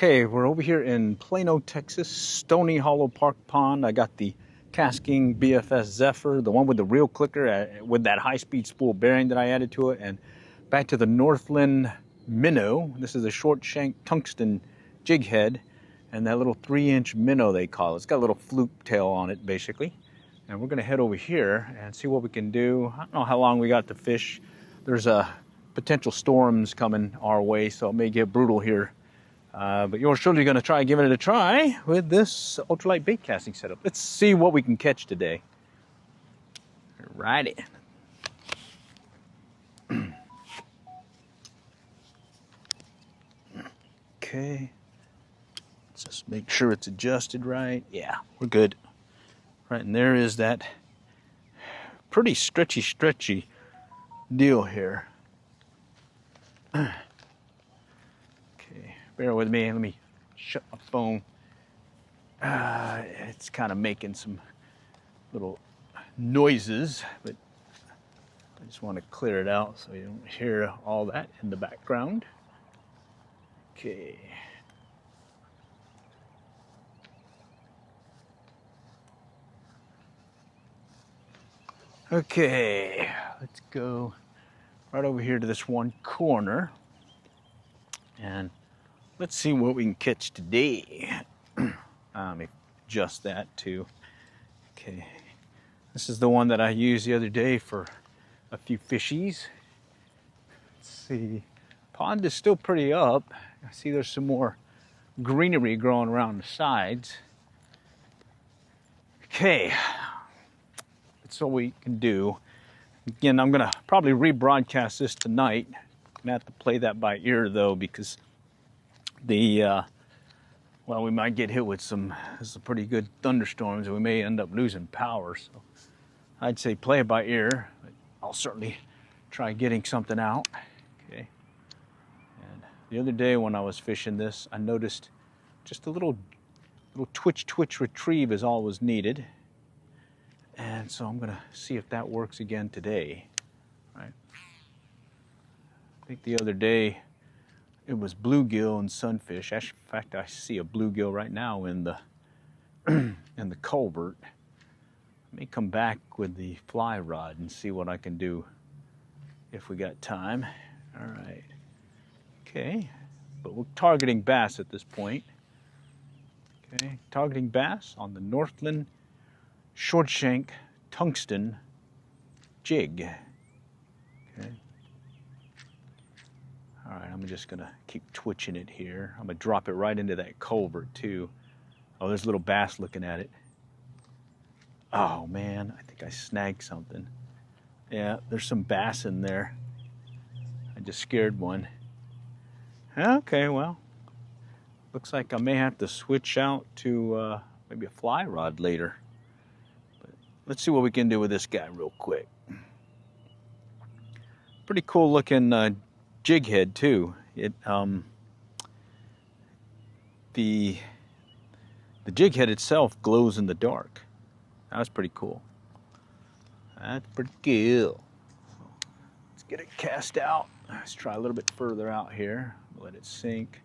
Okay, we're over here in Plano, Texas, Stony Hollow Park Pond. I got the Casking BFS Zephyr, the one with the reel clicker with that high-speed spool bearing that I added to it, and back to the Northland minnow. This is a short shank tungsten jig head, and that little 3-inch minnow they call it. It's got a little fluke tail on it, basically. And we're gonna head over here and see what we can do. I don't know how long we got to fish. There's potential storms coming our way, so it may get brutal here. But you're surely going to try giving it a try with this ultralight bait casting setup. Let's see what we can catch today. Righty. Okay. Let's just make sure it's adjusted right. Yeah, we're good. Right, and there is that pretty stretchy deal here. Okay, bear with me. Let me shut my phone. It's kind of making some little noises, but I just want to clear it out so you don't hear all that in the background. Okay. Okay, let's go right over here to this one corner and let's see what we can catch today. Let me adjust that too. Okay, this is the one that I used the other day for a few fishies. Let's see, pond is still pretty up. I see there's some more greenery growing around the sides. Okay, that's all we can do. Again, I'm gonna probably rebroadcast this tonight. I'm gonna have to play that by ear though, because the well, we might get hit with some pretty good thunderstorms and we may end up losing power. So I'd say play it by ear, but I'll certainly try getting something out. Okay. And the other day when I was fishing this, I noticed just a little twitch retrieve is all was needed. And so I'm gonna see if that works again today. Right. I think the other day it was bluegill and sunfish. Actually, in fact, I see a bluegill right now in the in the culvert. Let me come back with the Flyrod and see what I can do if we got time. All right. Okay, but we're targeting bass at this point. Okay, targeting bass on the Northland short shank tungsten jig. Okay. All right, I'm just gonna keep twitching it here. I'm gonna drop it right into that culvert too. Oh, there's a little bass looking at it. Oh man, I think I snagged something. Yeah, there's some bass in there. I just scared one. Okay, well, looks like I may have to switch out to maybe a fly rod later. But let's see what we can do with this guy real quick. Pretty cool looking jig head too. It the jig head itself glows in the dark. That's pretty cool. That's pretty cool. So let's get it cast out. Let's try a little bit further out here. Let it sink.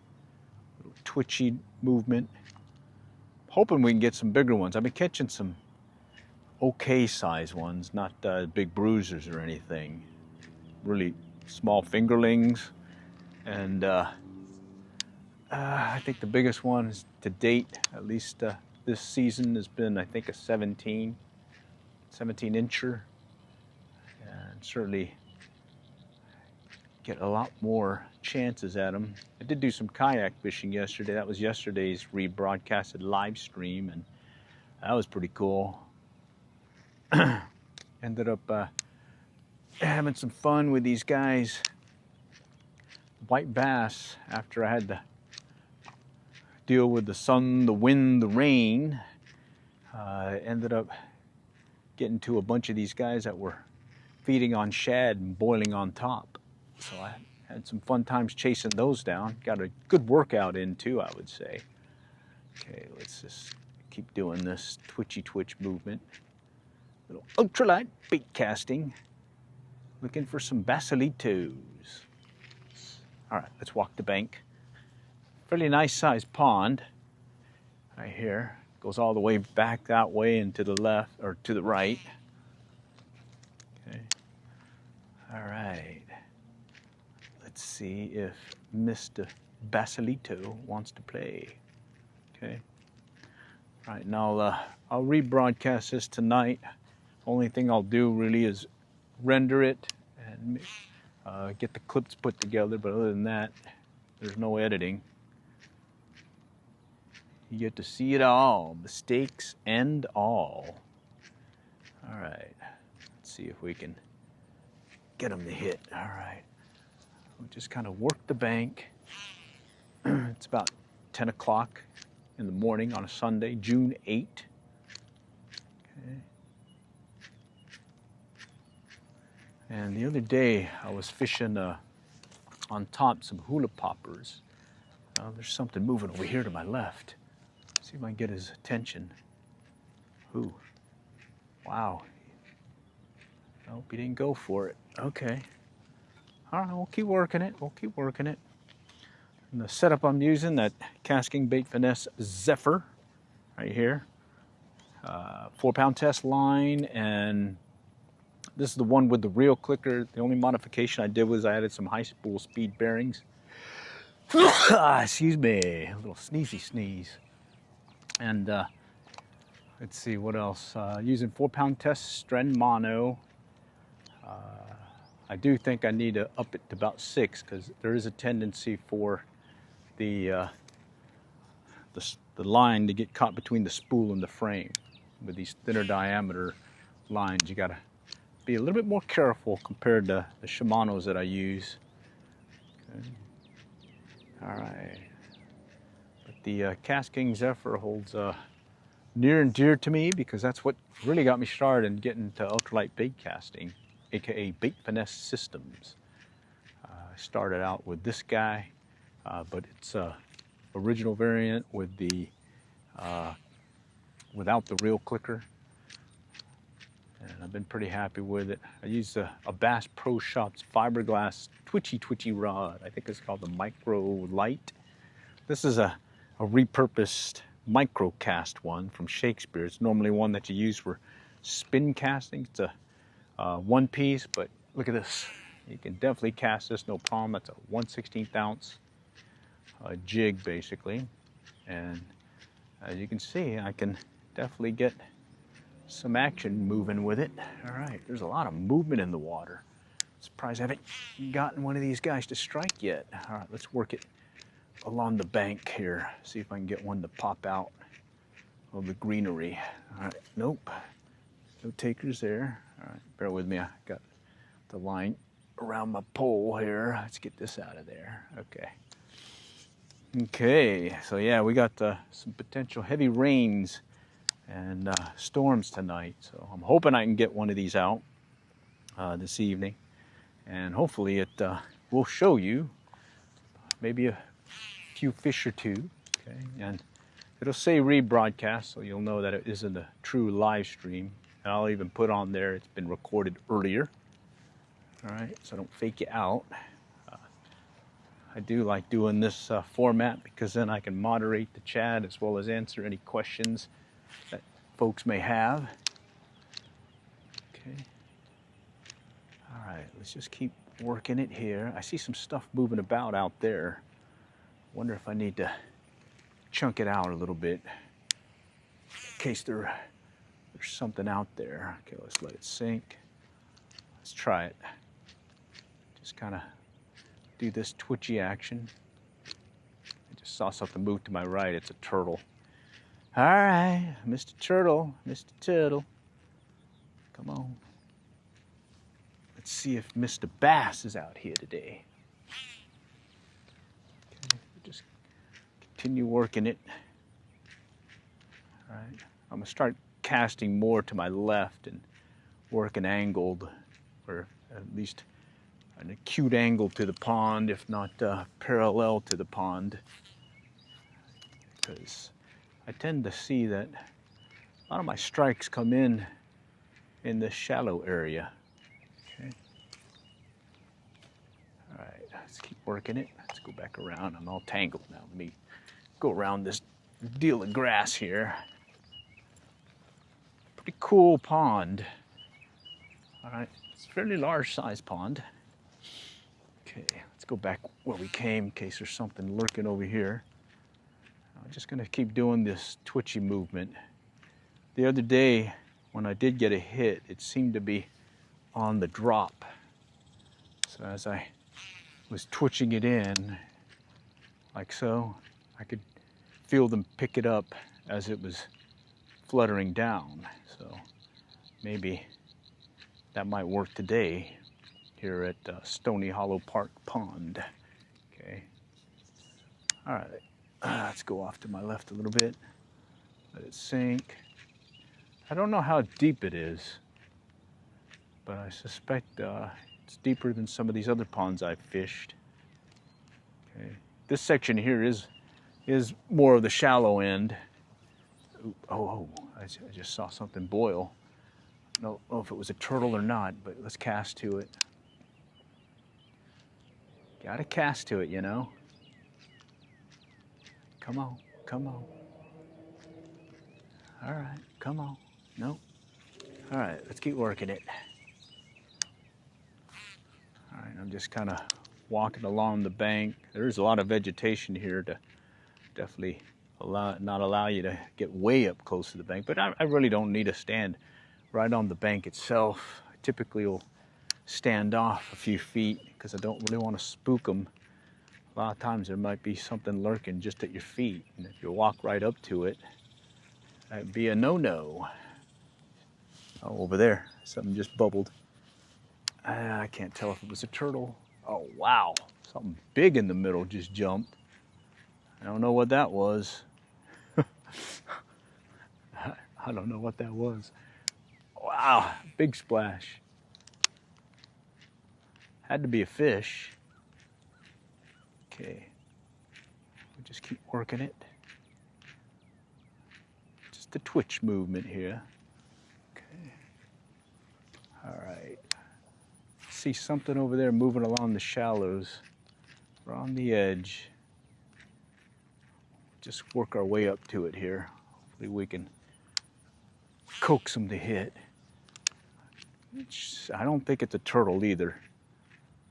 A little twitchy movement. Hoping we can get some bigger ones. I've been catching some okay size ones, not big bruisers or anything. Really small fingerlings. And I think the biggest one is to date, at least this season, has been, I think, a 17 incher. And certainly get a lot more chances at them. I did do some kayak fishing yesterday. That was yesterday's rebroadcasted live stream, and that was pretty cool. Ended up having some fun with these guys. White bass, after I had to deal with the sun, the wind, the rain. Ended up getting to a bunch of these guys that were feeding on shad and boiling on top. So I had some fun times chasing those down. Got a good workout in too, I would say. Okay, let's just keep doing this twitchy twitch movement. Little ultralight bait casting. Looking for some basilitos. All right, let's walk the bank. fairly nice sized pond right here. Goes all the way back that way and to the left, or to the right. Okay. All right. Let's see if Mr. Basilito wants to play. Okay. All right, now I'll rebroadcast this tonight. Only thing I'll do really is render it and get the clips put together, but other than that, there's no editing. You get to see it all, mistakes and all. All right, let's see if we can get them to hit. All right, we'll just kind of work the bank. It's about 10 o'clock in the morning on a Sunday, June 8. Okay. And the other day I was fishing on top some hula poppers. There's something moving over here to my left. See if I can get his attention. Ooh, wow. Nope, he didn't go for it. Okay. All right, we'll keep working it. We'll keep working it. And the setup I'm using, that Casting Bait Finesse Zephyr right here. 4-pound test line, and this is the one with the reel clicker. The only modification I did was I added some high spool speed bearings. Excuse me, a little sneezy sneeze. And let's see what else. Using 4-pound test Stren mono. I do think I need to up it to about 6 because there is a tendency for the line to get caught between the spool and the frame. With these thinner diameter lines, you got to be a little bit more careful compared to the Shimano's that I use. Okay. All right. But the Casting Zephyr holds near and dear to me because that's what really got me started in getting to ultralight bait casting, aka bait finesse systems. I started out with this guy, but it's original variant with the without the reel clicker, and I've been pretty happy with it. I use a Bass Pro Shops fiberglass twitchy rod. I think it's called the Micro Light. This is a repurposed micro cast one from Shakespeare. It's normally one that you use for spin casting. It's a one piece, but look at this. You can definitely cast this no problem. It's a 1/16 ounce jig basically, and as you can see, I can definitely get some action moving with it. All right, there's a lot of movement in the water. Surprised I haven't gotten one of these guys to strike yet. All right, let's work it along the bank here. See if I can get one to pop out of the greenery. All right, nope, no takers there. All right, bear with me. I got the line around my pole here. Let's get this out of there. Okay. Okay, so yeah, we got some potential heavy rains and storms tonight. So I'm hoping I can get one of these out this evening, and hopefully it will show you maybe a few fish or two. Okay, and it'll say rebroadcast, so you'll know that it isn't a true live stream. And I'll even put on there it's been recorded earlier. All right, so don't fake you out. I do like doing this format because then I can moderate the chat as well as answer any questions that folks may have. Okay. All right, let's just keep working it here. I see some stuff moving about out there. Wonder if I need to chunk it out a little bit in case there's something out there. Okay, let's let it sink. Let's try it. Just kind of do this twitchy action. I just saw something move to my right. It's a turtle. All right, Mr. Turtle, Mr. Turtle. Come on. Let's see if Mr. Bass is out here today. Okay, just continue working it. All right, I'm gonna start casting more to my left and working angled, or at least an acute angle to the pond, if not parallel to the pond, because I tend to see that a lot of my strikes come in this shallow area. Okay. All right. let's keep working it. Let's go back around. I'm all tangled now. Let me go around this deal of grass here. Pretty cool pond. All right, it's a fairly large size pond. Okay, let's go back where we came in case there's something lurking over here. I'm just gonna keep doing this twitchy movement. The other day, when I did get a hit, it seemed to be on the drop. So as I was twitching it in, like so, I could feel them pick it up as it was fluttering down. So maybe that might work today here at Stony Hollow Park Pond. Okay. All right, let's go off to my left a little bit. Let it sink. I don't know how deep it is, but I suspect it's deeper than some of these other ponds I've fished. Okay. This section here is more of the shallow end. Oh, I just saw something boil. I don't know if it was a turtle or not, but let's cast to it. Gotta cast to it, you know. Come on, come on. All right, come on. Nope. All right, let's keep working it. All right, I'm just kind of walking along the bank. There's a lot of vegetation here to definitely not allow you to get way up close to the bank, but I really don't need to stand right on the bank itself. I typically will stand off a few feet because I don't really want to spook them. A lot of times there might be something lurking just at your feet, and if you walk right up to it, that'd be a no-no. Oh, over there, something just bubbled. I can't tell if it was a turtle. Oh, wow, something big in the middle just jumped. I don't know what that was. I don't know what that was. Wow, big splash. Had to be a fish. Okay, we'll just keep working it. Just a twitch movement here. Okay. All right. See something over there moving along the shallows. We're on the edge. Just work our way up to it here. Hopefully we can coax them to hit. I don't think it's a turtle either.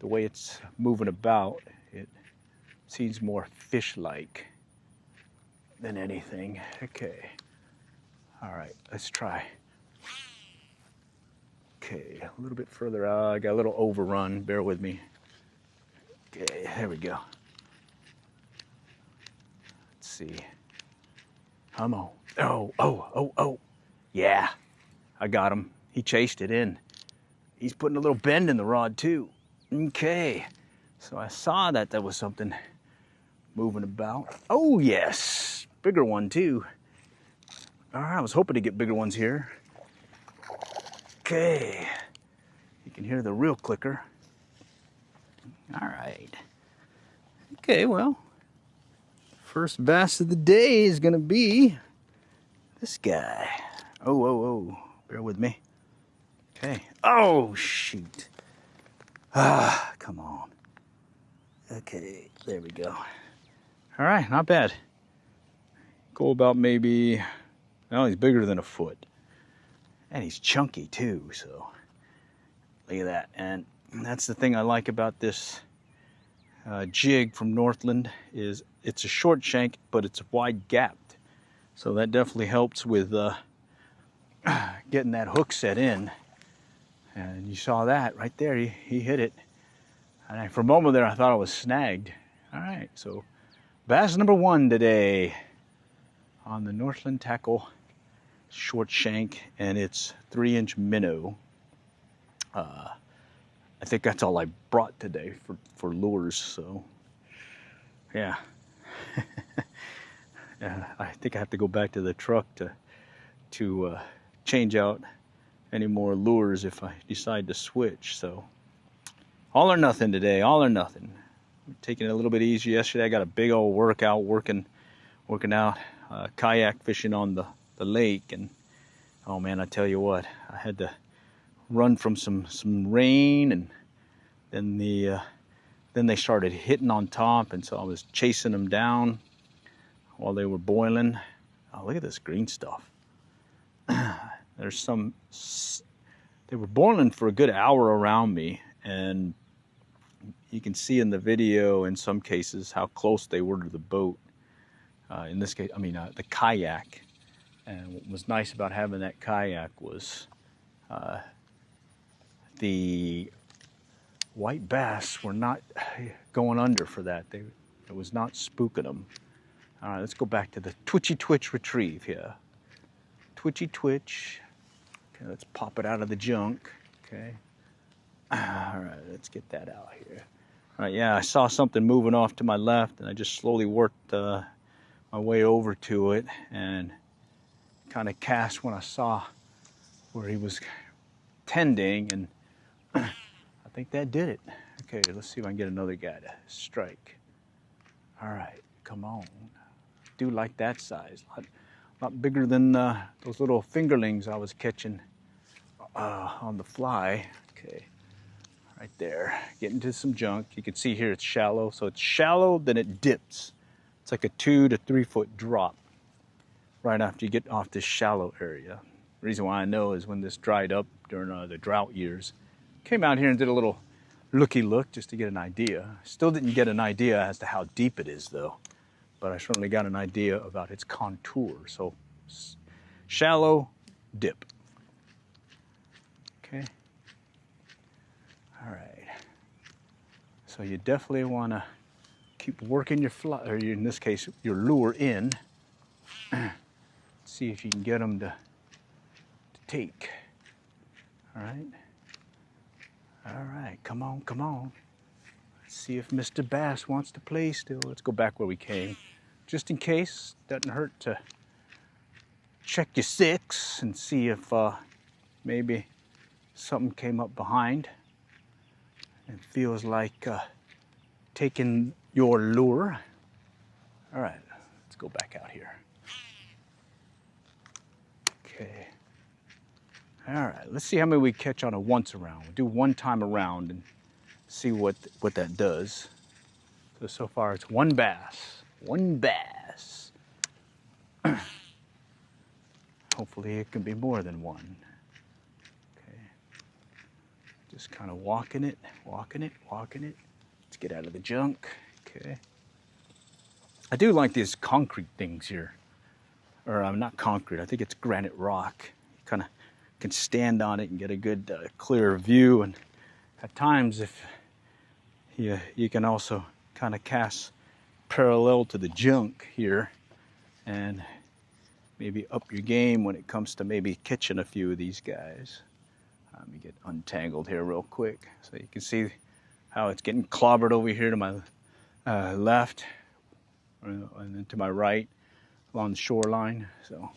The way it's moving about, it seems more fish-like than anything. Okay. All right, let's try. Okay, a little bit further out. I got a little overrun. Bear with me. Okay, there we go. Let's see. Come on. Oh. Yeah, I got him. He chased it in. He's putting a little bend in the rod too. Okay, so I saw that there was something moving about. Oh yes, bigger one too. All right, I was hoping to get bigger ones here. Okay, you can hear the reel clicker. All right. Okay, well, first bass of the day is gonna be this guy. Oh, bear with me. Okay, oh shoot. Ah, come on. Okay, there we go. All right, not bad. Go about maybe, well, he's bigger than a foot. And he's chunky too, so look at that. And that's the thing I like about this jig from Northland is it's a short shank, but it's wide gapped. So that definitely helps with getting that hook set in. And you saw that right there, he hit it. And for a moment there, I thought I was snagged. All right, so bass number 1 today on the Northland Tackle short shank, and it's 3-inch minnow. I think that's all I brought today for lures, so yeah. Yeah, I think I have to go back to the truck to change out any more lures if I decide to switch. So all or nothing today, all or nothing. I'm taking it a little bit easier. Yesterday I got a big old workout working out kayak fishing on the lake, and oh man, I tell you what, I had to run from some rain, and then the then they started hitting on top, and so I was chasing them down while they were boiling. Oh, look at this green stuff. There's some, they were boiling for a good hour around me, and you can see in the video in some cases how close they were to the boat. In this case, I mean the kayak. And what was nice about having that kayak was the white bass were not going under for that. It was not spooking them. All right, let's go back to the twitchy twitch retrieve here. Twitchy twitch. Okay, let's pop it out of the junk. Okay. All right, let's get that out here. All right, yeah, I saw something moving off to my left, and I just slowly worked my way over to it and kind of cast when I saw where he was tending, and I think that did it. Okay, let's see if I can get another guy to strike. All right, come on. Do like that size. A lot bigger than those little fingerlings I was catching on the fly. Okay, right there. Getting to some junk. You can see here it's shallow. So it's shallow, then it dips. It's like a 2 to 3 foot drop right after you get off this shallow area. The reason why I know is when this dried up during the drought years, came out here and did a little looky look just to get an idea. Still didn't get an idea as to how deep it is though, but I certainly got an idea about its contour. So shallow, dip. Okay. All right. So you definitely want to keep working your fly, or in this case, your lure in. See if you can get them to take. All right. All right, come on, come on. Let's see if Mr. Bass wants to play still. Let's go back where we came. Just in case, doesn't hurt to check your six and see if maybe something came up behind and feels like taking your lure. All right, let's go back out here. Okay. All right, let's see how many we catch on a once around. We'll do one time around and see what that does. So far it's one bass. One bass. Hopefully it can be more than one. Okay. Just kind of walking it, walking it, walking it. Let's get out of the junk. Okay. I do like these concrete things here. Or not concrete, I think it's granite rock. Kind of can stand on it and get a good clear view, and at times if you can also kind of cast parallel to the junk here and maybe up your game when it comes to maybe catching a few of these guys. Let me get untangled here real quick so you can see how it's getting clobbered over here to my left and then to my right along the shoreline. So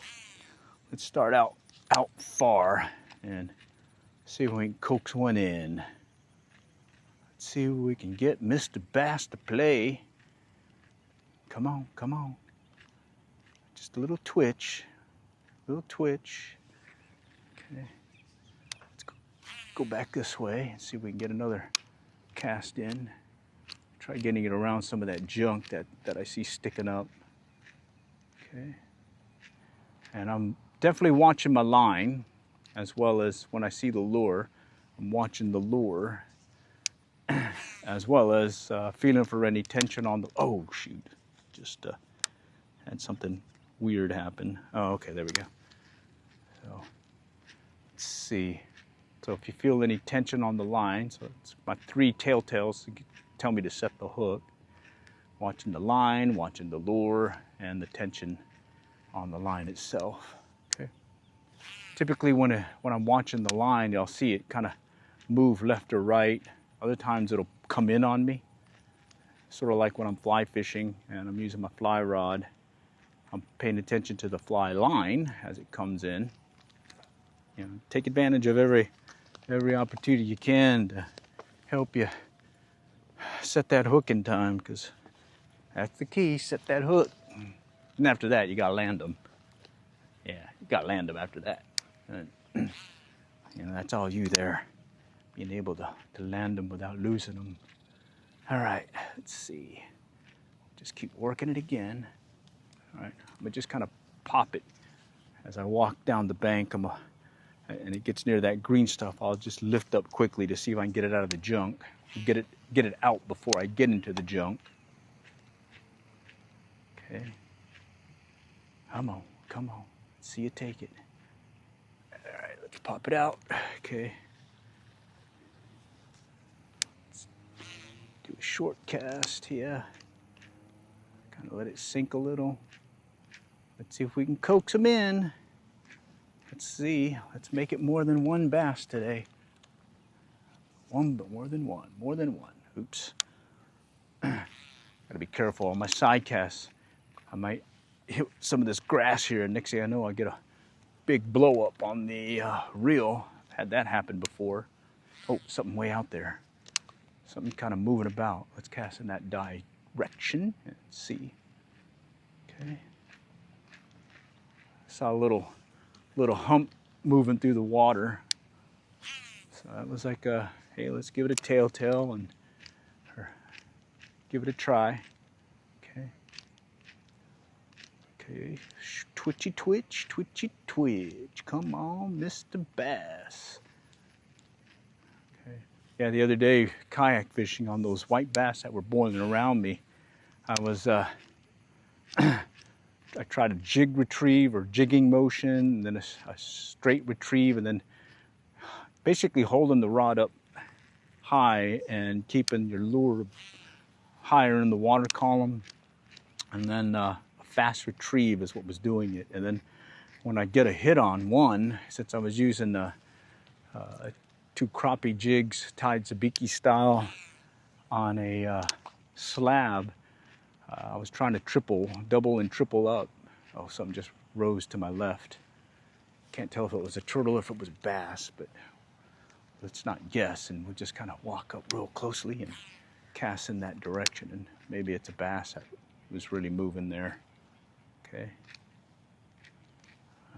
let's start out far and see if we can coax one in. Let's see if we can get Mr. Bass to play. Come on, come on. Just a little twitch, little twitch. Okay, let's go back this way and see if we can get another cast in. Try getting it around some of that junk that I see sticking up. Okay, and I'm definitely watching my line, as well as when I see the lure, I'm watching the lure, as well as feeling for any tension on the, oh shoot, just had something weird happen. Oh, okay, there we go. So, let's see. So if you feel any tension on the line, so it's my 3 telltales to tell me to set the hook. Watching the line, watching the lure, and the tension on the line itself. Typically when I'm watching the line, you'll see it kind of move left or right. Other times it'll come in on me. Sort of like when I'm fly fishing and I'm using my fly rod. I'm paying attention to the fly line as it comes in. You know, take advantage of every opportunity you can to help you set that hook in time, because that's the key, set that hook. And after that, you gotta land them. Yeah, you gotta land them after that. And, you know, that's all you there, being able to land them without losing them. All right, let's see. Just keep working it again. All right, I'm gonna just kind of pop it as I walk down the bank. And it gets near that green stuff, I'll just lift up quickly to see if I can get it out of the junk. Get it out before I get into the junk. Okay. Come on, come on. Let's see you take it. All right, let's pop it out. Okay. Let's do a short cast here. Kind of let it sink a little. Let's see if we can coax them in. Let's see. Let's make it more than one bass today. One, but more than one. More than one. Oops. Gotta be careful on my side casts. I might hit some of this grass here, and next thing I know, I get a big blow up on the reel. I've had that happen before. Oh, something way out there. Something kind of moving about. Let's cast in that direction and see. Okay. Saw a little hump moving through the water. So that was like a, hey, let's give it a telltale and give it a try. Okay. Okay. Twitchy twitch, twitchy twitch. Come on, Mr. Bass. Okay. Yeah, the other day, kayak fishing on those white bass that were boiling around me, I was, I tried a jig retrieve or jigging motion, and then a straight retrieve, and then basically holding the rod up high and keeping your lure higher in the water column, and then a fast retrieve is what was doing it. And then when I get a hit on one, since I was using two crappie jigs tied sabiki style on a slab, I was trying to double and triple up. Oh, something just rose to my left. Can't tell if it was a turtle or if it was a bass, but let's not guess, and we'll just kind of walk up real closely and cast in that direction, and maybe it's a bass that was really moving there. Okay.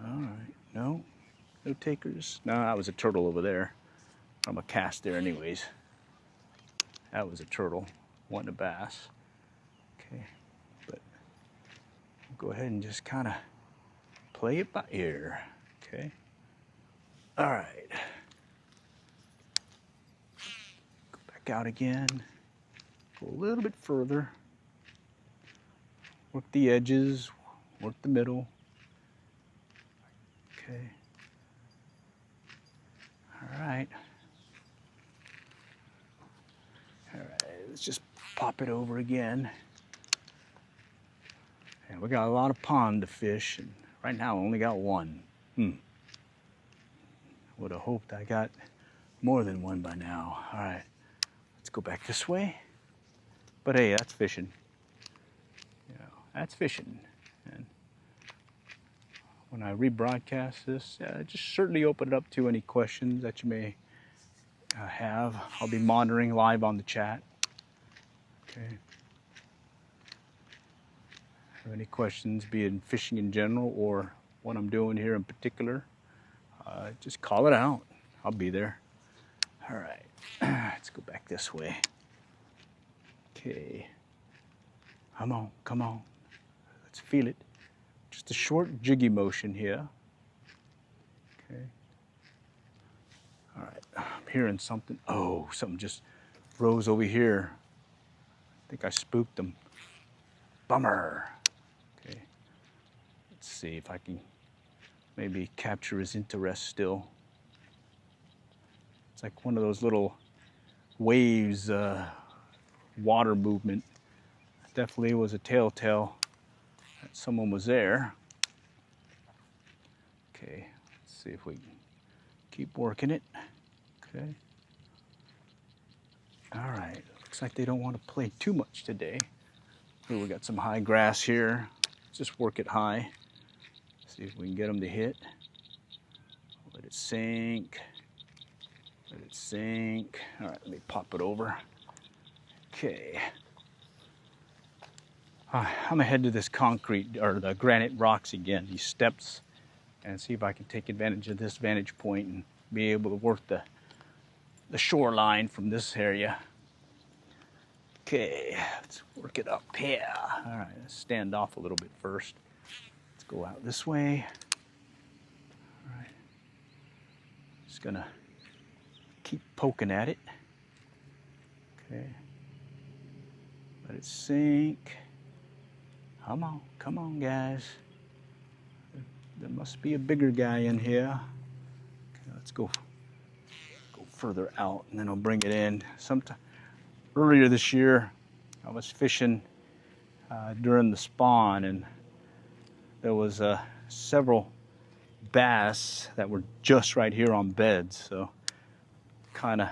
All right. No takers. No, that was a turtle over there. I'm a cast there anyways. That was a turtle, wasn't a bass. Okay, but we'll go ahead and just kind of play it by ear. Okay. All right. Go back out again. Go a little bit further. Work the edges. Work the middle. Okay. All right. All right. Let's just pop it over again. Yeah, we got a lot of pond to fish, and right now I only got one. Would have hoped I got more than one by now. All right, let's go back this way. But hey, that's fishing. You know, that's fishing. And when I rebroadcast this, just certainly open it up to any questions that you may have. I'll be monitoring live on the chat. Okay. Have any questions, be it in fishing in general or what I'm doing here in particular, just call it out. I'll be there. All right, let's go back this way. Okay, come on, come on. Let's feel it. Just a short jiggy motion here. Okay. All right, I'm hearing something. Oh, something just rose over here. I think I spooked them. Bummer. Okay, let's see if I can maybe capture his interest still. It's like one of those little waves, water movement. Definitely was a telltale that someone was there. Okay, let's see if we can keep working it. Okay. All right, looks like they don't want to play too much today. Ooh, we got some high grass here. Just work it high. See if we can get them to hit. Let it sink. Let it sink. All right, let me pop it over. Okay. I'm gonna head to this concrete or the granite rocks again, these steps, and see if I can take advantage of this vantage point and be able to work the shoreline from this area. Okay, let's work it up here. All right, let's stand off a little bit first. Let's go out this way. All right, just gonna keep poking at it. Okay, let it sink. Come on, guys. There must be a bigger guy in here. Okay, let's go further out, and then I'll bring it in. Sometime earlier this year, I was fishing during the spawn, and there was several bass that were just right here on beds. So, kind of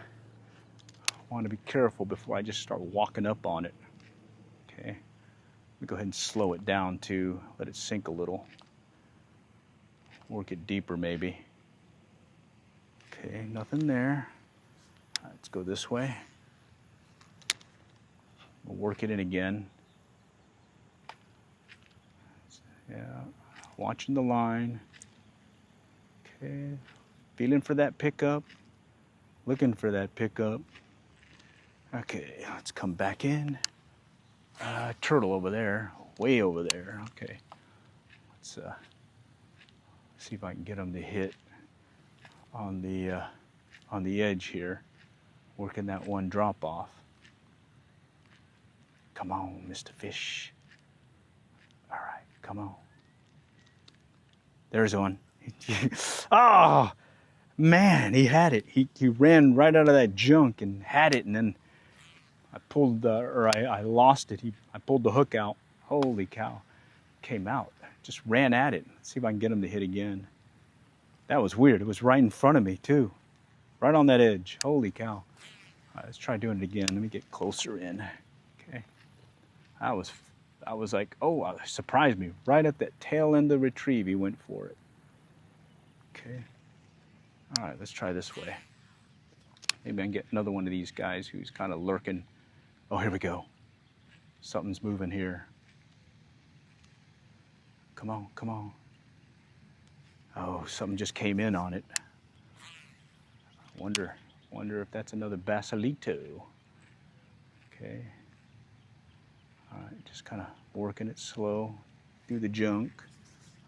want to be careful before I just start walking up on it. Okay, let me go ahead and slow it down too. Let it sink a little. Work it deeper, maybe. Okay, nothing there. Let's go this way. We'll work it in again. Yeah, watching the line. Okay, feeling for that pickup. Looking for that pickup. Okay, let's come back in. Turtle over there, way over there. Okay, let's see if I can get him to hit on the edge here, working that one drop off. Come on, Mr. Fish. All right, come on. There's one. Oh, man, he had it. He ran right out of that junk and had it, and then I lost it. I pulled the hook out. Holy cow. Came out. Just ran at it. Let's see if I can get him to hit again. That was weird. It was right in front of me, too. Right on that edge. Holy cow. All right, let's try doing it again. Let me get closer in. Okay. I was like, oh, it surprised me. Right at that tail end of the retrieve, he went for it. Okay. All right, let's try this way. Maybe I can get another one of these guys who's kind of lurking. Oh, here we go. Something's moving here. Come on, come on. Oh, something just came in on it. Wonder if that's another basalito. Okay. All right, just kind of working it slow through the junk.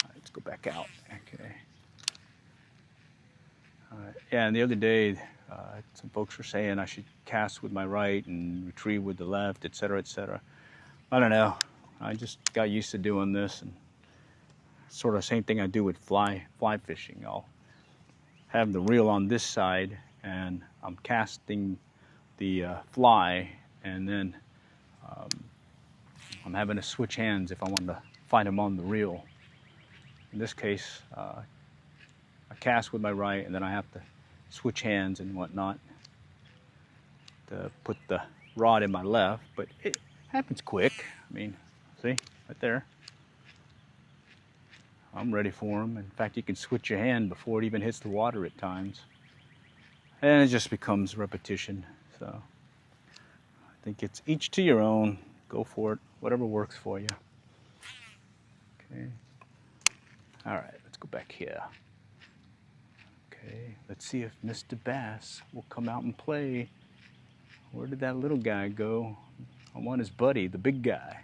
All right, let's go back out. Okay. All right. Yeah, and the other day, some folks were saying I should cast with my right and retrieve with the left, etc., etc. I don't know. I just got used to doing this, and sort of same thing I do with fly fishing. I'll have the reel on this side, and I'm casting the fly, and then I'm having to switch hands if I want to find them on the reel. In this case, I cast with my right, and then I have to switch hands and whatnot to put the rod in my left, but it happens quick. I mean, see, right there. I'm ready for them. In fact, you can switch your hand before it even hits the water at times. And it just becomes repetition. So I think it's each to your own. Go for it, whatever works for you. Okay. All right, let's go back here. Okay, let's see if Mr. Bass will come out and play. Where did that little guy go? I want his buddy, the big guy.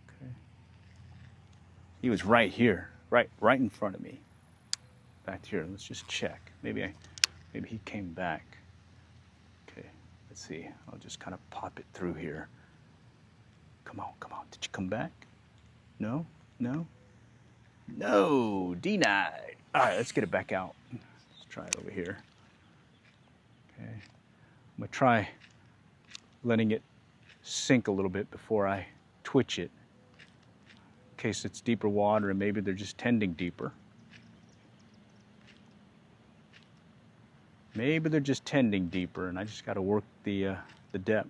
Okay. He was right here, right in front of me. Back here, let's just check. Maybe he came back. Okay, let's see. I'll just kind of pop it through here. Come on, come on. Did you come back? No? No? No, denied. All right, let's get it back out. Let's try it over here. Okay, I'm gonna try letting it sink a little bit before I twitch it, in case it's deeper water and maybe they're just tending deeper. Maybe they're just tending deeper, and I just got to work the depth.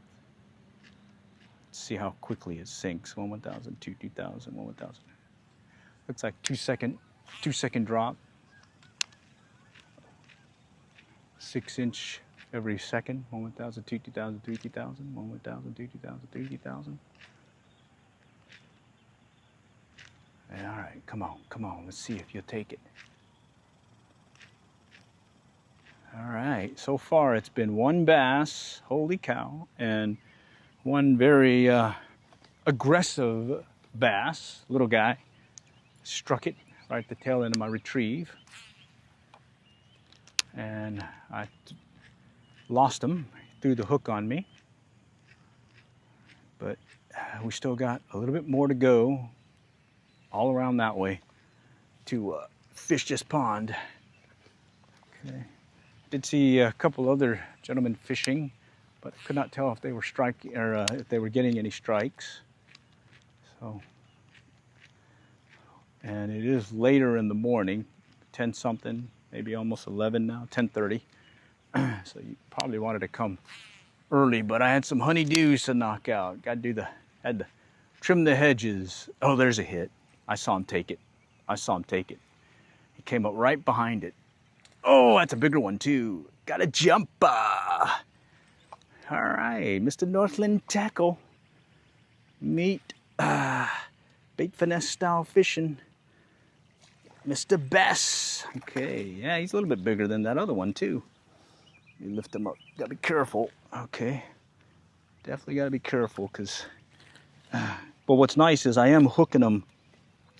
Let's see how quickly it sinks. 1 1,000, 2 2,000, 1 1,000. Looks like 2 second drop. 6 inch every second. 1 1,000, 2 2,000, 3 2,000, 1 1,000, 2 2,000, 3 2,000. Yeah, all right, come on. Let's see if you'll take it. All right, so far it's been one bass, holy cow, and one very aggressive bass, little guy, struck it right at the tail end of my retrieve. And I lost him, threw the hook on me. But we still got a little bit more to go all around that way to fish this pond. Okay. Did see a couple other gentlemen fishing, but could not tell if they were striking or if they were getting any strikes. So, and it is later in the morning, 10 something, maybe almost 11 now, 10:30. So you probably wanted to come early, but I had some honeydews to knock out. Had to trim the hedges. Oh, there's a hit. I saw him take it. He came up right behind it. Oh, that's a bigger one too. Got a jumper. All right, Mr. Northland Tackle. Meet bait finesse style fishing. Mr. Bass. Okay, yeah, he's a little bit bigger than that other one too. You lift him up. Gotta be careful. Okay, definitely gotta be careful because. But what's nice is I am hooking them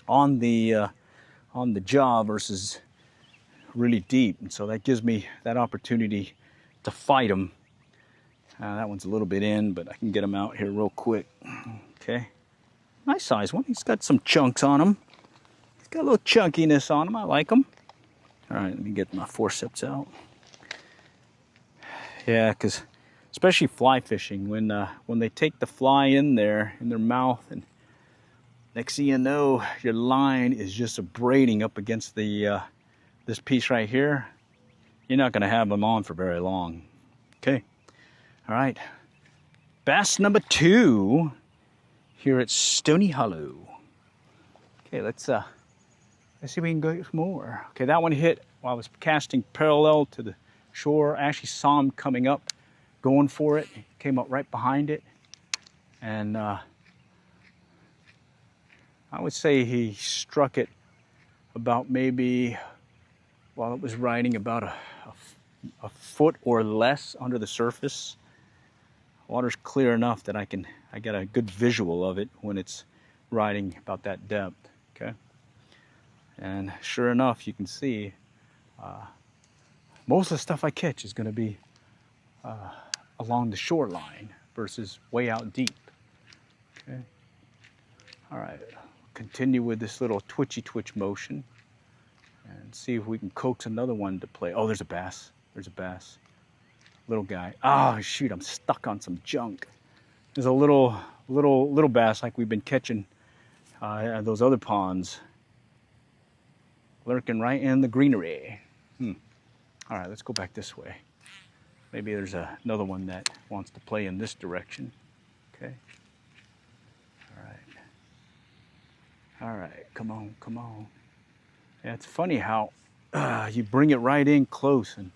on the jaw versus really deep, and so that gives me that opportunity to fight them. That one's a little bit in, but I can get him out here real quick. Okay, nice size one. He's got some chunks on him. He's got a little chunkiness on him. I like him. All right, let me get my forceps out. Yeah, because especially fly fishing, when they take the fly in there in their mouth, and next thing you know, your line is just abrading up against the this piece right here. You're not going to have them on for very long. Okay, all right. Bass number 2 here at Stony Hollow. Okay, let's see if we can get more. Okay, that one hit while I was casting parallel to the shore. I actually saw him coming up, going for it. He came up right behind it, and I would say he struck it about maybe while it was riding about a foot or less under the surface. Water's clear enough that I got a good visual of it when it's riding about that depth. Okay, and sure enough, you can see most of the stuff I catch is going to be along the shoreline versus way out deep. Okay, all right, continue with this little twitchy twitch motion and see if we can coax another one to play. Oh, there's a bass. Little guy. Oh shoot, I'm stuck on some junk. There's a little bass like we've been catching at those other ponds, lurking right in the greenery. All right, let's go back this way. Maybe there's another one that wants to play in this direction. Okay. All right, come on. Yeah, it's funny how you bring it right in close, and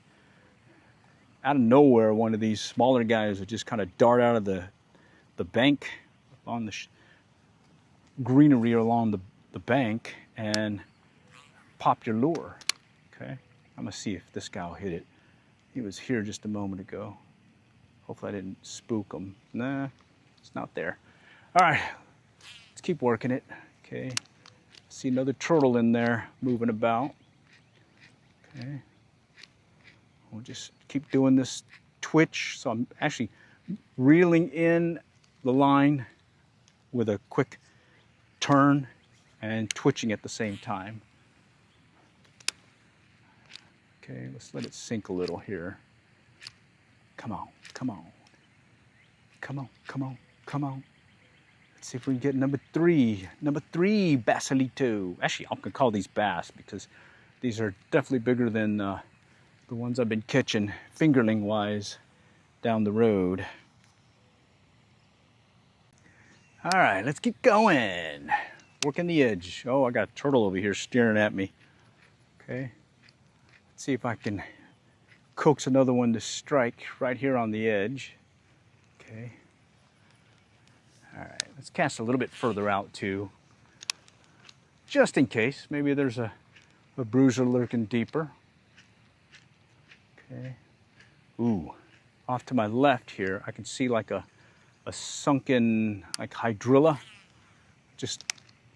out of nowhere, one of these smaller guys would just kind of dart out of the bank on the greenery along the bank and pop your lure. Okay, I'm gonna see if this guy will hit it. He was here just a moment ago. Hopefully I didn't spook him. Nah, it's not there. All right, let's keep working it. Okay, see another turtle in there moving about. Okay, we'll just keep doing this twitch. So I'm actually reeling in the line with a quick turn and twitching at the same time. Okay, let's let it sink a little here. Come on. Let's see if we can get number 3. Number 3, Basilito. Actually, I'm gonna call these bass because these are definitely bigger than the ones I've been catching fingerling-wise down the road. All right, let's keep going. Working the edge. Oh, I got a turtle over here staring at me. Okay. Let's see if I can coax another one to strike right here on the edge. Okay. All right, let's cast a little bit further out too, just in case. Maybe there's a bruiser lurking deeper. Okay. Ooh, off to my left here, I can see like a a sunken like hydrilla just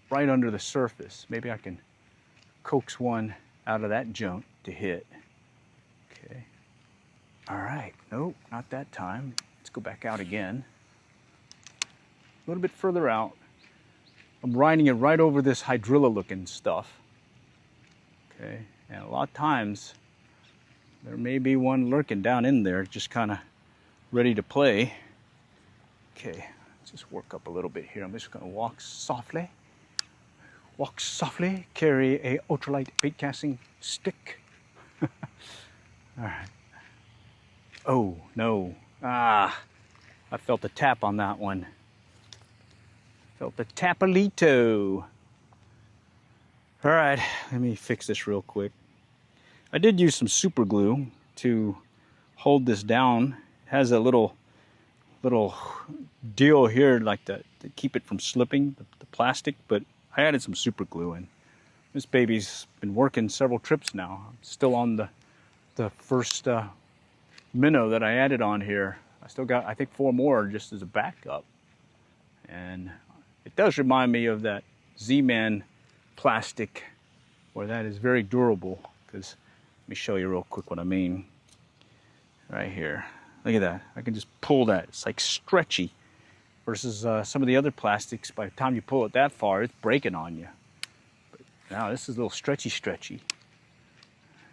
right under the surface. Maybe I can coax one out of that junk to hit. Okay. All right. Nope, not that time. Let's go back out again. A little bit further out. I'm riding it right over this hydrilla looking stuff. Okay. And a lot of times there may be one lurking down in there, just kind of ready to play. Okay, let's just work up a little bit here. I'm just going to walk softly, carry a ultralight bait casting stick. All right. Oh, no. Ah, I felt a tap on that one. Felt the tapalito. All right, let me fix this real quick. I did use some super glue to hold this down. It has a little deal here like to keep it from slipping, the plastic, but I added some super glue in. This baby's been working several trips now. I'm still on the first minnow that I added on here. I still got, I think, 4 more just as a backup. And it does remind me of that Z-Man plastic, where that is very durable. Because let me show you real quick what I mean. Right here. Look at that. I can just pull that. It's like stretchy. Versus some of the other plastics, by the time you pull it that far, it's breaking on you. But now this is a little stretchy.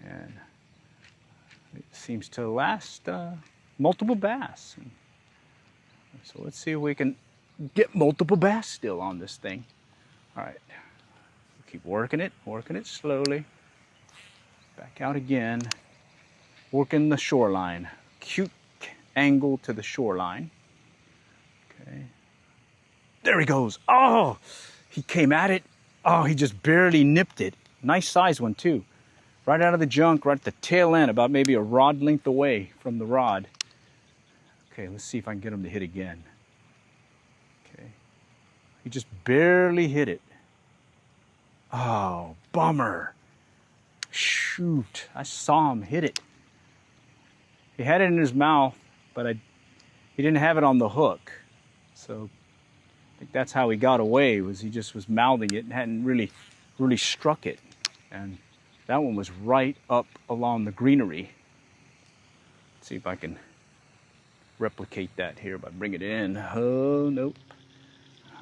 And it seems to last multiple bass. So let's see if we can get multiple bass still on this thing. All right. Keep working it slowly. Back out again. Working the shoreline. Cute angle to the shoreline. Okay. There he goes. Oh, he came at it. Oh, he just barely nipped it. Nice size one too. Right out of the junk, right at the tail end, about maybe a rod length away from the rod. Okay, let's see if I can get him to hit again. Okay. He just barely hit it. Oh, bummer. Shoot, I saw him hit it. He had it in his mouth, but he didn't have it on the hook. So I think that's how he got away, was he just was mouthing it and hadn't really struck it. And that one was right up along the greenery. Let's see if I can replicate that here by bringing it in. Oh, nope.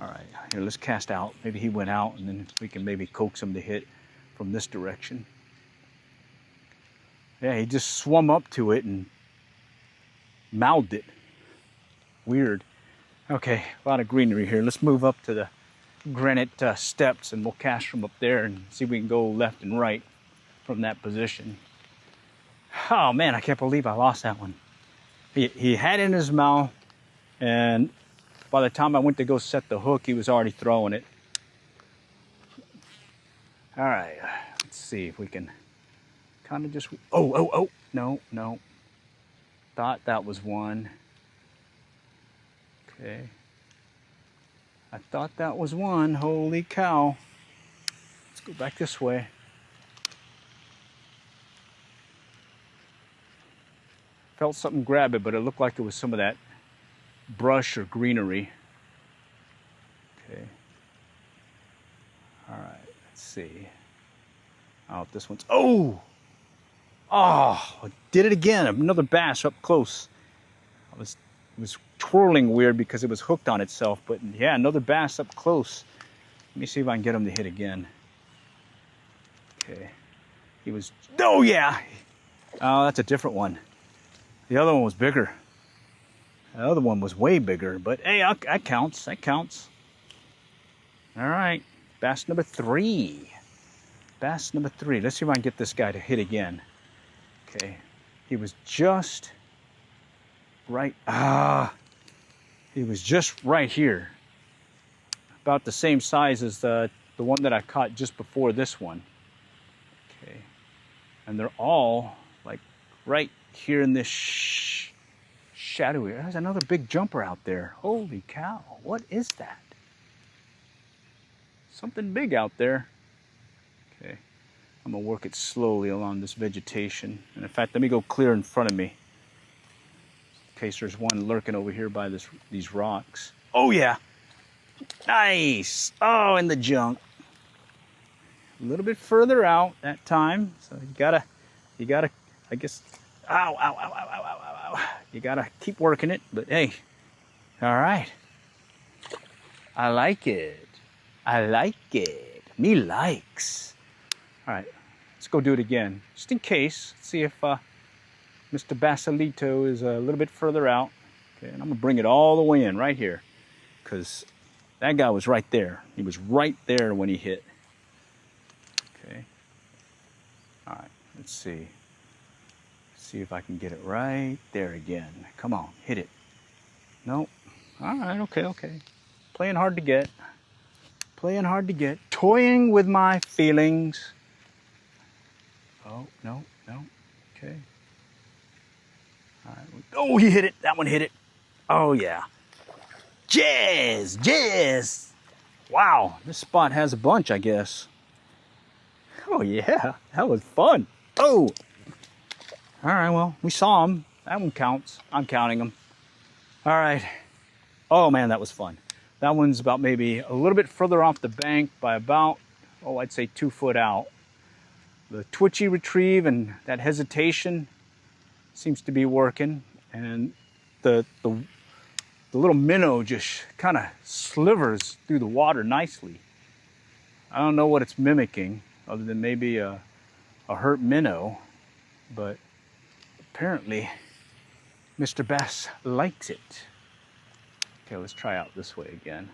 All right, here, let's cast out. Maybe he went out, and then we can maybe coax him to hit from this direction. Yeah, he just swum up to it and mouthed it. Weird. Okay, a lot of greenery here. Let's move up to the granite steps, and we'll cast from up there and see if we can go left and right from that position. Oh man, I can't believe I lost that one. He had it in his mouth, and by the time I went to go set the hook, he was already throwing it. All right, let's see if we can kind of just... Oh, no. Thought that was one. Okay. I thought that was one. Holy cow. Let's go back this way. Felt something grab it, but it looked like it was some of that brush or greenery. Okay. All right, let's see. Oh, this one's... Oh, I did it again. Another bass up close. It was twirling weird because it was hooked on itself, but yeah, another bass up close. Let me see if I can get him to hit again. Okay. He was... Oh, yeah. Oh, that's a different one. The other one was bigger. The other one was way bigger, but hey, that counts. That counts. All right. Bass number 3. Bass number 3. Let's see if I can get this guy to hit again. Okay. He was just right. He was just right here. About the same size as the one that I caught just before this one. Okay. And they're all like right here in this shadowy. There's another big jumper out there. Holy cow. What is that? Something big out there. Okay. I'm going to work it slowly along this vegetation. And in fact, let me go clear in front of me. case there's one lurking over here by these rocks. Oh yeah, nice. Oh, in the junk. A little bit further out that time, so you gotta, I guess. Ow, ow, ow, ow, ow, ow, ow, ow. You gotta keep working it, but hey, all right. I like it. I like it. Me likes. All right, let's go do it again, just in case. Let's see if Mr. Basilito is a little bit further out. Okay, and I'm gonna bring it all the way in right here, because that guy was right there. He was right there when he hit. Okay. All right, let's see. See if I can get it right there again. Come on, hit it. Nope. All right, okay. Playing hard to get. Playing hard to get. Toying with my feelings. Oh, no. Okay. All right. Oh, he hit it. That one hit it. Oh, yeah. Jizz. Wow, this spot has a bunch, I guess. Oh, yeah. That was fun. Oh. All right, well, we saw them. That one counts. I'm counting them. All right. Oh, man, that was fun. That one's about maybe a little bit further off the bank by about, oh, I'd say 2 foot out. The twitchy retrieve and that hesitation seems to be working. And the little minnow just kind of slivers through the water nicely. I don't know what it's mimicking other than maybe a hurt minnow, but apparently Mr. Bass likes it. Okay, let's try out this way again.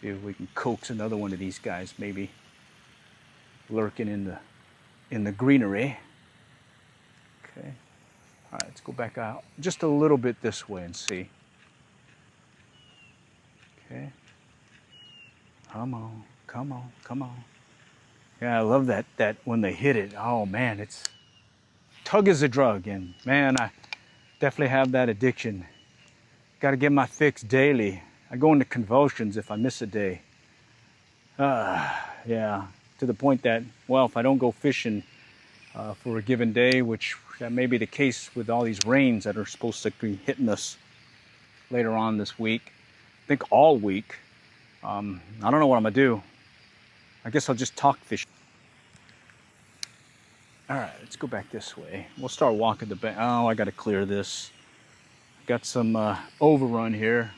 See if we can coax another one of these guys, maybe lurking in the greenery. Okay. All right, let's go back out just a little bit this way and see. Okay. Come on. Yeah, I love that when they hit it. Oh man, it's tug is a drug, and man, I definitely have that addiction. Got to get my fix daily. I go into convulsions if I miss a day. Yeah, to the point that, well, if I don't go fishing for a given day, which that may be the case with all these rains that are supposed to be hitting us later on this week, I think all week, I don't know what I'm gonna do. I guess I'll just talk fishing. All right, let's go back this way. We'll start walking the bank. Oh, I gotta clear this. Got some overrun here.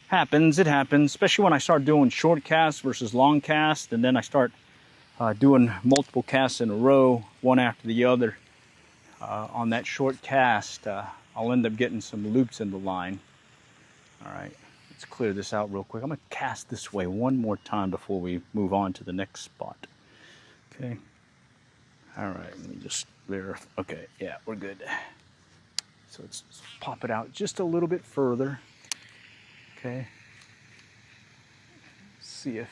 It happens, especially when I start doing short casts versus long casts, and then I start doing multiple casts in a row, one after the other. On that short cast, I'll end up getting some loops in the line. All right, let's clear this out real quick. I'm gonna cast this way one more time before we move on to the next spot. Okay. All right, let me just verify. Okay, yeah, we're good. So let's pop it out just a little bit further. Okay. See if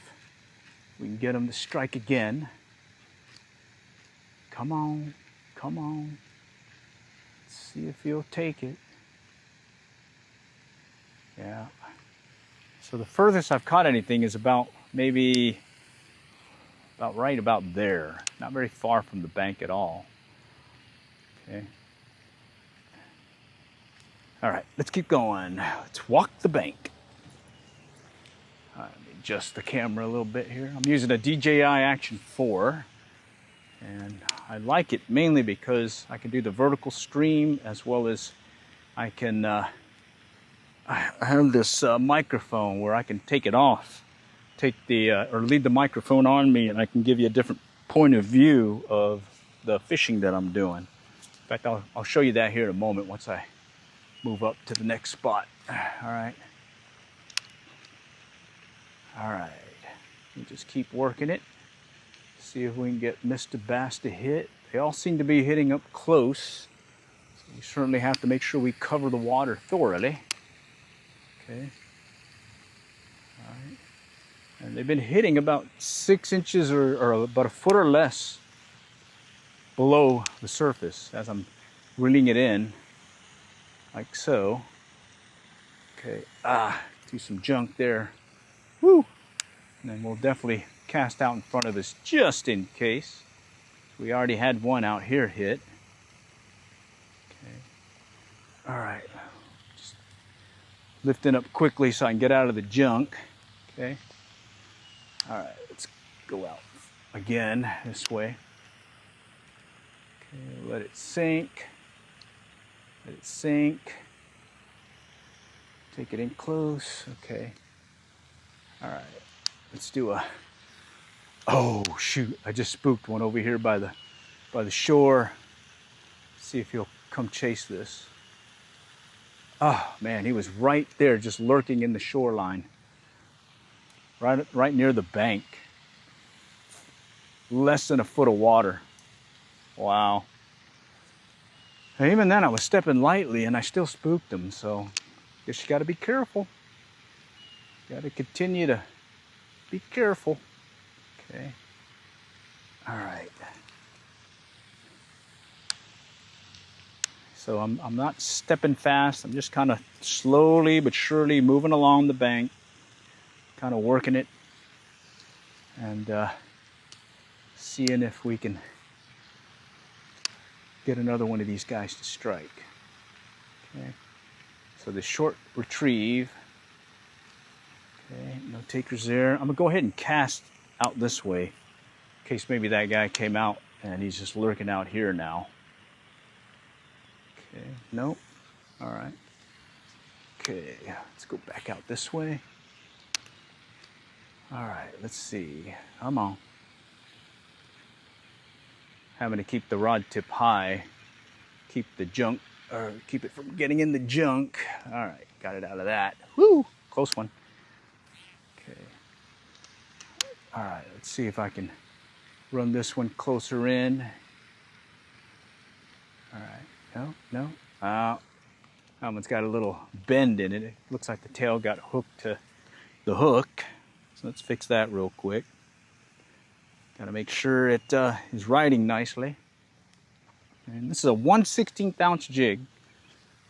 we can get him to strike again. Come on. Let's see if he'll take it. Yeah. So the furthest I've caught anything is about maybe right about there. Not very far from the bank at all. Okay. All right, let's keep going. Let's walk the bank. Let me adjust the camera a little bit here. I'm using a DJI Action 4, and I like it mainly because I can do the vertical stream, as well as I can, I have this microphone where I can take it off, or leave the microphone on me, and I can give you a different point of view of the fishing that I'm doing. In fact, I'll show you that here in a moment once I move up to the next spot. All right. We just keep working it. See if we can get Mr. Bass to hit. They all seem to be hitting up close. So we certainly have to make sure we cover the water thoroughly. Okay. All right. And they've been hitting about 6 inches or about a foot or less below the surface as I'm reeling it in. Like so. Okay, do some junk there. Woo! And then we'll definitely cast out in front of us just in case. We already had one out here hit. Okay. All right, lifting up quickly so I can get out of the junk. Okay. All right, let's go out again this way. Okay, let it sink. Let it sink. Take it in close. Okay. All right. Let's do a. Oh shoot! I just spooked one over here by the shore. See if he'll come chase this. Oh man, he was right there, just lurking in the shoreline. Right near the bank. Less than a foot of water. Wow. And even then, I was stepping lightly, and I still spooked him. So, guess you got to be careful. Got to continue to be careful. Okay. All right. So I'm not stepping fast. I'm just kind of slowly but surely moving along the bank, kind of working it, and seeing if we can get another one of these guys to strike. Okay. So the short retrieve. Okay, no takers there. I'm gonna go ahead and cast out this way, in case maybe that guy came out and he's just lurking out here now. Okay, nope. All right. Okay, let's go back out this way. All right, let's see. Come on. Having to keep the rod tip high, keep the junk, or keep it from getting in the junk. All right, got it out of that. Woo, close one. Okay. All right, let's see if I can run this one closer in. All right, no. That one's got a little bend in it. It looks like the tail got hooked to the hook. So let's fix that real quick. Got to make sure it is riding nicely. And this is a 1/16 ounce jig.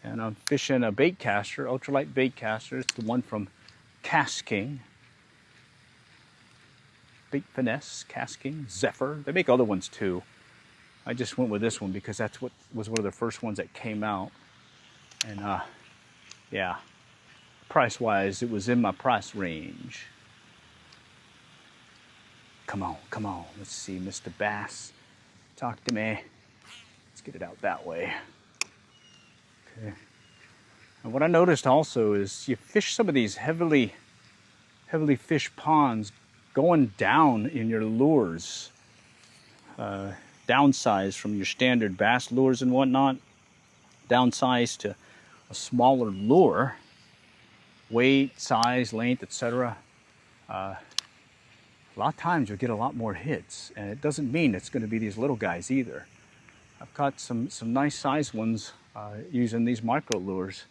And I'm fishing a bait caster, ultralight bait caster. It's the one from Casting. Bait Finesse, Casting, Zephyr. They make other ones too. I just went with this one because that's what was one of the first ones that came out. And yeah, price-wise, it was in my price range. Come on. Let's see, Mr. Bass. Talk to me. Let's get it out that way. Okay. And what I noticed also is you fish some of these heavily fished ponds going down in your lures. Downsize from your standard bass lures and whatnot. Downsize to a smaller lure. Weight, size, length, etc. A lot of times you'll get a lot more hits, and it doesn't mean it's going to be these little guys either. I've caught some nice size ones using these micro lures.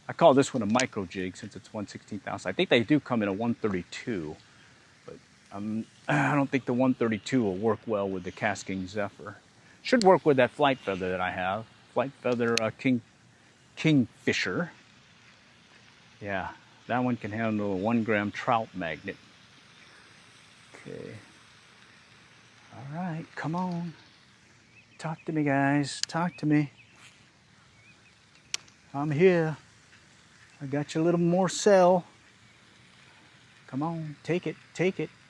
I call this one a micro jig since it's 1/16 ounce. I think they do come in a 132, but I don't think the 132 will work well with the Casting Zephyr. Should work with that flight feather that I have, flight feather Kingfisher. Yeah, that one can handle a 1 gram trout magnet. Okay. All right, come on. Talk to me, guys. Talk to me. I'm here. I got you a little more cell. Come on, take it.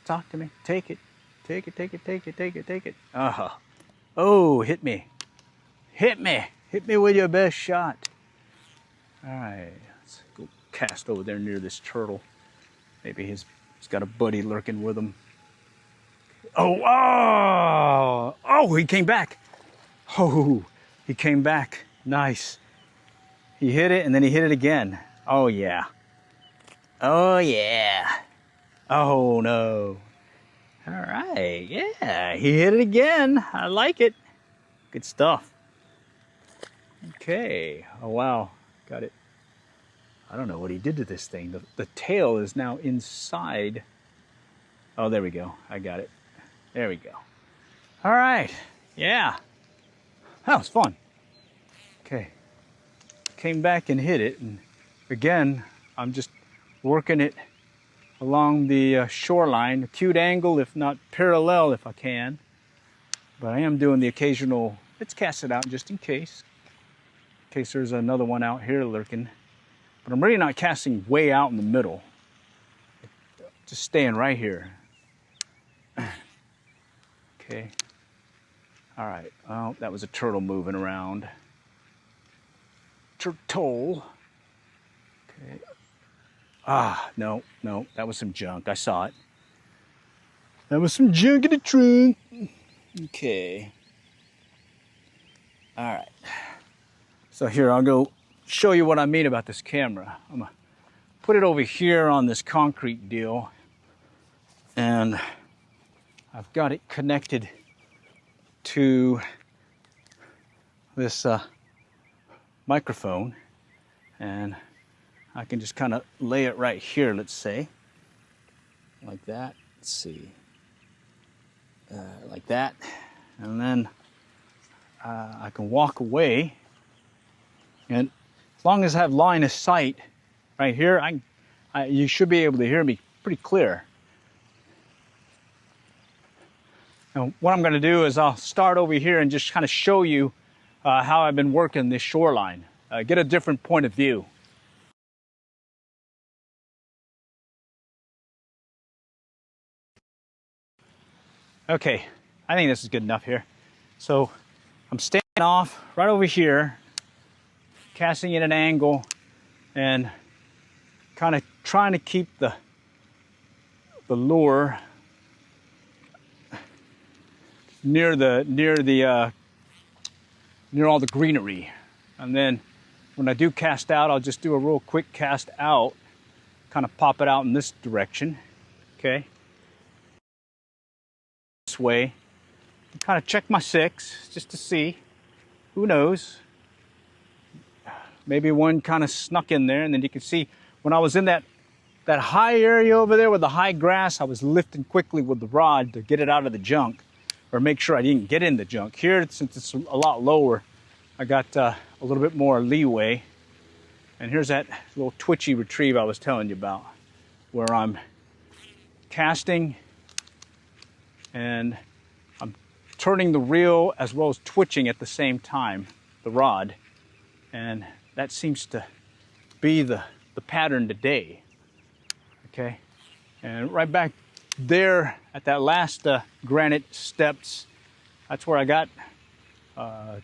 Talk to me. Take it. Take it. Oh, hit me. Hit me with your best shot. All right, let's go cast over there near this turtle. Maybe he's got a buddy lurking with him. Oh, he came back. Oh, he came back. Nice. He hit it, and then he hit it again. Oh, yeah. Oh, no. All right, yeah, he hit it again. I like it. Good stuff. Okay. Oh, wow. Got it. I don't know what he did to this thing. The tail is now inside. Oh, there we go. I got it. There we go. All right. Yeah. That was fun. Okay. Came back and hit it. And again, I'm just working it along the shoreline. Acute angle, if not parallel, if I can. But I am doing the occasional, let's cast it out just in case. In case there's another one out here lurking. but I'm really not casting way out in the middle. Just staying right here. Okay. All right. Oh, that was a turtle moving around. Turtle. Okay. Ah, no, that was some junk. I saw it. That was some junk in the trunk. Okay. All right. So here, I'll go show you what I mean about this camera. I'm gonna put it over here on this concrete deal, and I've got it connected to this microphone, and I can just kind of lay it right here, let's say, like that. Let's see, like that, and then I can walk away, and as long as I have line of sight right here, you should be able to hear me pretty clear. Now, what I'm going to do is I'll start over here and just kind of show you how I've been working this shoreline, get a different point of view. Okay, I think this is good enough here. So I'm standing off right over here, casting at an angle, and kind of trying to keep the lure near all the greenery. And then when I do cast out, I'll just do a real quick cast out, kind of pop it out in this direction. Okay, this way, kind of check my 6 just to see. Who knows, maybe one kind of snuck in there. And then you can see when I was in that high area over there with the high grass, I was lifting quickly with the rod to get it out of the junk, or make sure I didn't get in the junk. Here, since it's a lot lower, I got a little bit more leeway. And here's that little twitchy retrieve I was telling you about, where I'm casting and I'm turning the reel as well as twitching at the same time, the rod. And that seems to be the pattern today. Okay, and right back there at that last granite steps, that's where I got a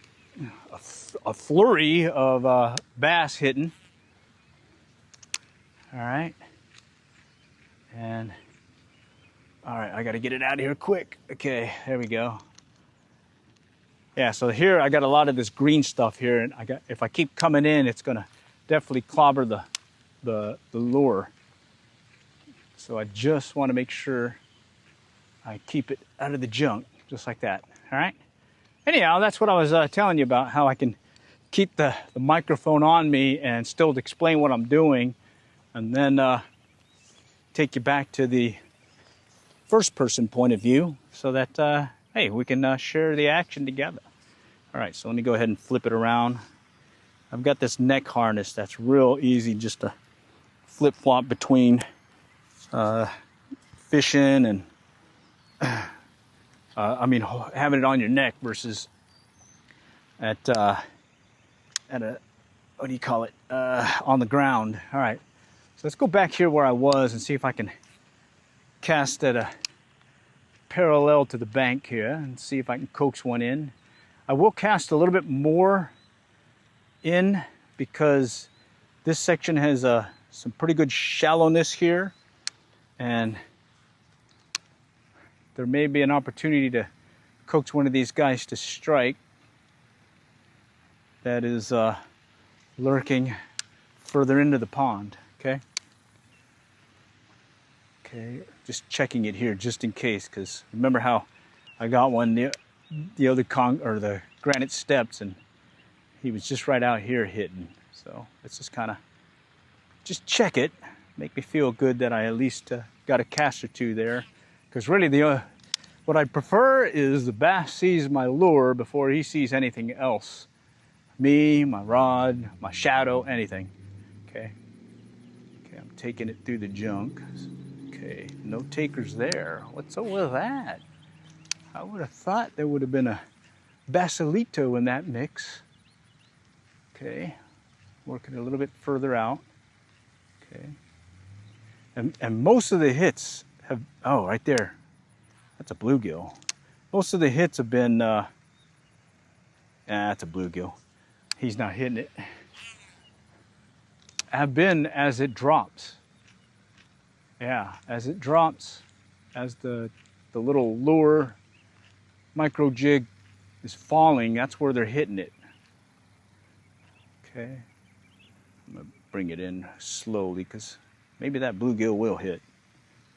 flurry of bass hitting. All right, and all right, I got to get it out of here quick. Okay, there we go. Yeah, so here I got a lot of this green stuff here, and if I keep coming in, it's gonna definitely clobber the lure. So I just want to make sure I keep it out of the junk, just like that. All right. Anyhow, that's what I was telling you about, how I can keep the microphone on me and still explain what I'm doing, and then take you back to the first person point of view, so that hey, we can share the action together. All right, so let me go ahead and flip it around. I've got this neck harness that's real easy just to flip-flop between fishing and I mean, having it on your neck versus at a, what do you call it, on the ground. All right, so let's go back here where I was and see if I can cast at a parallel to the bank here and see if I can coax one in. I will cast a little bit more in because this section has some pretty good shallowness here, and there may be an opportunity to coax one of these guys to strike that is lurking further into the pond. Okay, just checking it here just in case, because remember how I got one the other the granite steps, and he was just right out here hitting. So let's just kind of just check it, make me feel good that I at least got a cast or two there, because really what I prefer is the bass sees my lure before he sees anything else. Me, my rod, my shadow, anything. Okay, I'm taking it through the junk. Okay, no takers there. What's up with that? I would have thought there would have been a basilito in that mix. Okay, working a little bit further out. And most of the hits have, oh, right there, that's a bluegill. Most of the hits have been, that's a bluegill. He's not hitting it. Have been as it drops. Yeah, as it drops, as the little lure micro jig is falling, that's where they're hitting it. Okay, I'm gonna bring it in slowly because maybe that bluegill will hit.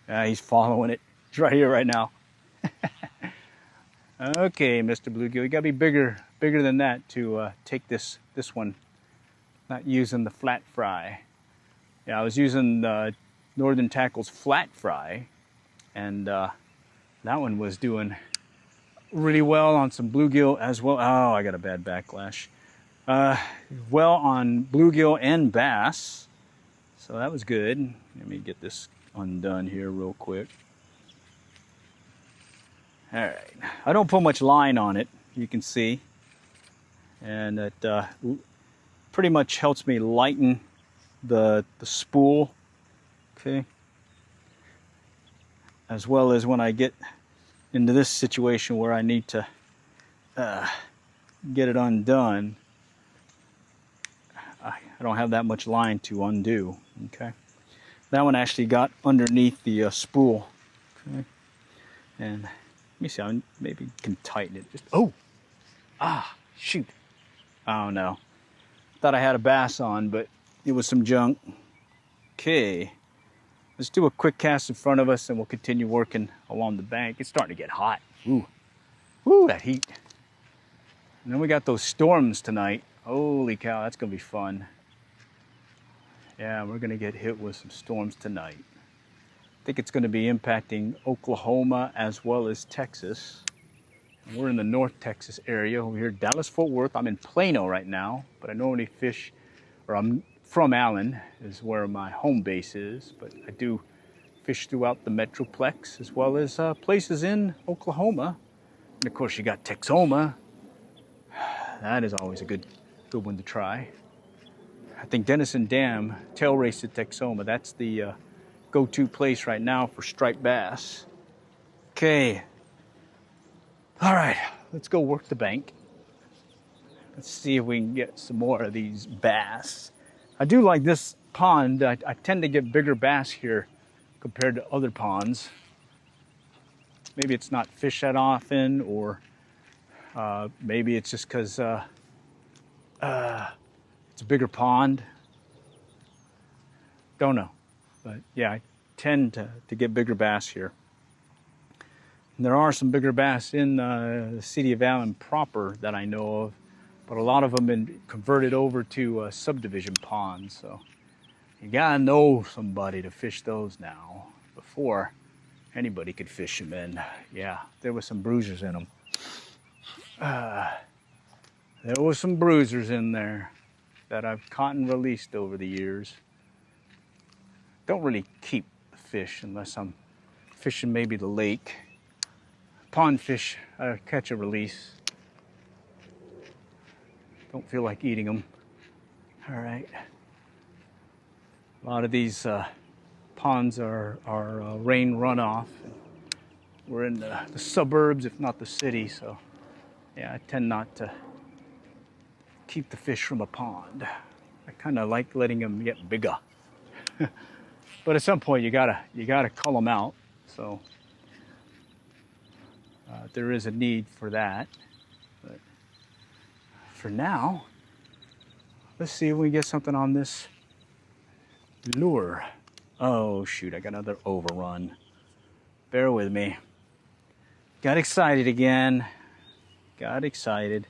He's following it. It's right here right now. Okay, Mr. Bluegill, you gotta be bigger than that to take this one. Not using the flat fry. Yeah, I was using Northern Tackle's flat fry, and that one was doing really well on some bluegill as well. Oh, I got a bad backlash. Well on bluegill and bass, so that was good. Let me get this undone here real quick. All right, I don't put much line on it, you can see, and it pretty much helps me lighten the spool, okay, as well as when I get into this situation where I need to get it undone, I don't have that much line to undo. Okay, that one actually got underneath the spool. Okay, and let me see, I maybe can tighten it. Just, oh, shoot! Oh no, thought I had a bass on, but it was some junk. Okay, let's do a quick cast in front of us, and we'll continue working along the bank. It's starting to get hot. Ooh, woo, that heat! And then we got those storms tonight. Holy cow, that's gonna be fun. Yeah, we're gonna get hit with some storms tonight. I think it's gonna be impacting Oklahoma as well as Texas. And we're in the North Texas area over here, Dallas-Fort Worth. I'm in Plano right now, but I normally fish, or I'm from Allen, is where my home base is, but I do fish throughout the Metroplex as well as places in Oklahoma. And of course you got Texoma. That is always a good one to try. I think Denison Dam, tail race at Texoma, that's the go-to place right now for striped bass. Okay. All right, let's go work the bank. Let's see if we can get some more of these bass. I do like this pond. I tend to get bigger bass here compared to other ponds. Maybe it's not fished that often, or maybe it's just because it's a bigger pond. Don't know. But yeah, I tend to get bigger bass here. And there are some bigger bass in the city of Allen proper that I know of, but a lot of them have been converted over to subdivision ponds. So you gotta know somebody to fish those now. Before anybody could fish them in. Yeah, there was some bruisers in them. There was some bruisers in there that I've caught and released over the years. Don't really keep the fish unless I'm fishing maybe the lake. Pond fish, I catch a release. Don't feel like eating them. All right. A lot of these ponds are rain runoff. We're in the suburbs, if not the city, so yeah, I tend not to keep the fish from a pond. I kind of like letting them get bigger. But at some point you gotta cull them out. So there is a need for that. But for now, let's see if we can get something on this lure. Oh shoot, I got another overrun. Bear with me. Got excited again. Got excited.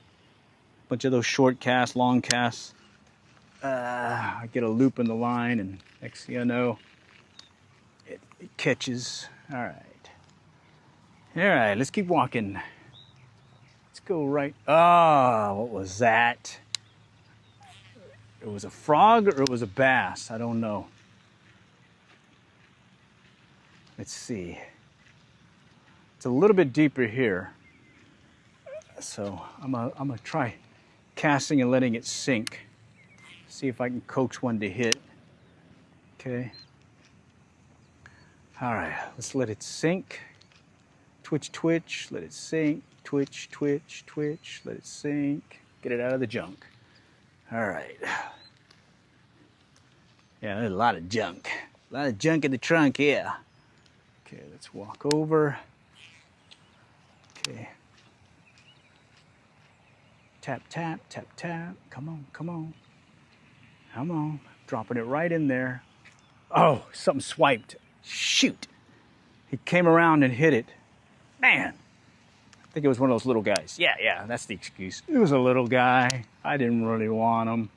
Bunch of those short casts, long casts. I get a loop in the line, and next thing I know, it catches. All right, let's keep walking. Let's go right. Oh, what was that? It was a frog or it was a bass? I don't know. Let's see. It's a little bit deeper here. So I'm gonna try casting and letting it sink. See if I can coax one to hit. Okay. All right, let's let it sink. Twitch, twitch, let it sink. Twitch, twitch, twitch, let it sink. Get it out of the junk. All right. Yeah, there's a lot of junk. A lot of junk in the trunk here. Okay, let's walk over. Okay. Tap, tap, tap, tap. Come on, come on. Come on. Dropping it right in there. Oh, something swiped. Shoot. He came around and hit it. Man. I think it was one of those little guys. Yeah, that's the excuse. It was a little guy. I didn't really want him.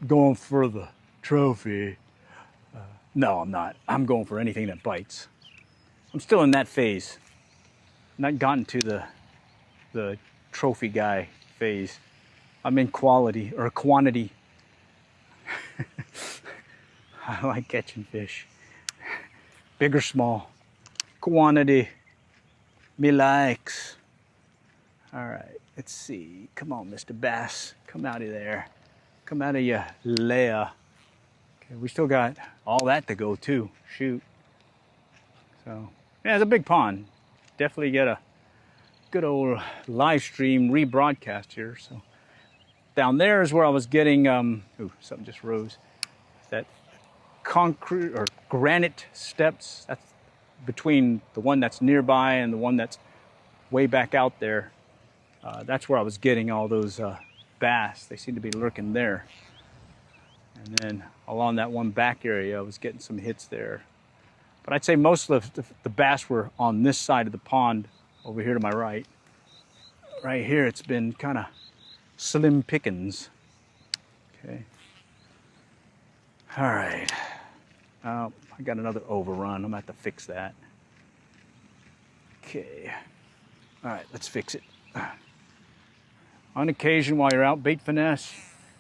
Going for the trophy. No, I'm not. I'm going for anything that bites. I'm still in that phase. Not gotten to the trophy guy phase. I'm in quality or quantity. I like catching fish. Big or small. Quantity. Me likes. All right, let's see. Come on, Mr. Bass. Come out of there. Come out of your lair. Okay, we still got all that to go too. Shoot. So, yeah, it's a big pond. Definitely get a good old live stream rebroadcast here. So, down there is where I was getting, ooh, something just rose. That concrete or granite steps. That's between the one that's nearby and the one that's way back out there. That's where I was getting all those bass. They seem to be lurking there. And then along that one back area, I was getting some hits there. But I'd say most of the bass were on this side of the pond, over here to my right. Right here, it's been kind of slim pickings. Okay. All right. I got another overrun. I'm going to have to fix that. Okay. All right, let's fix it. On occasion, while you're out bait finesse,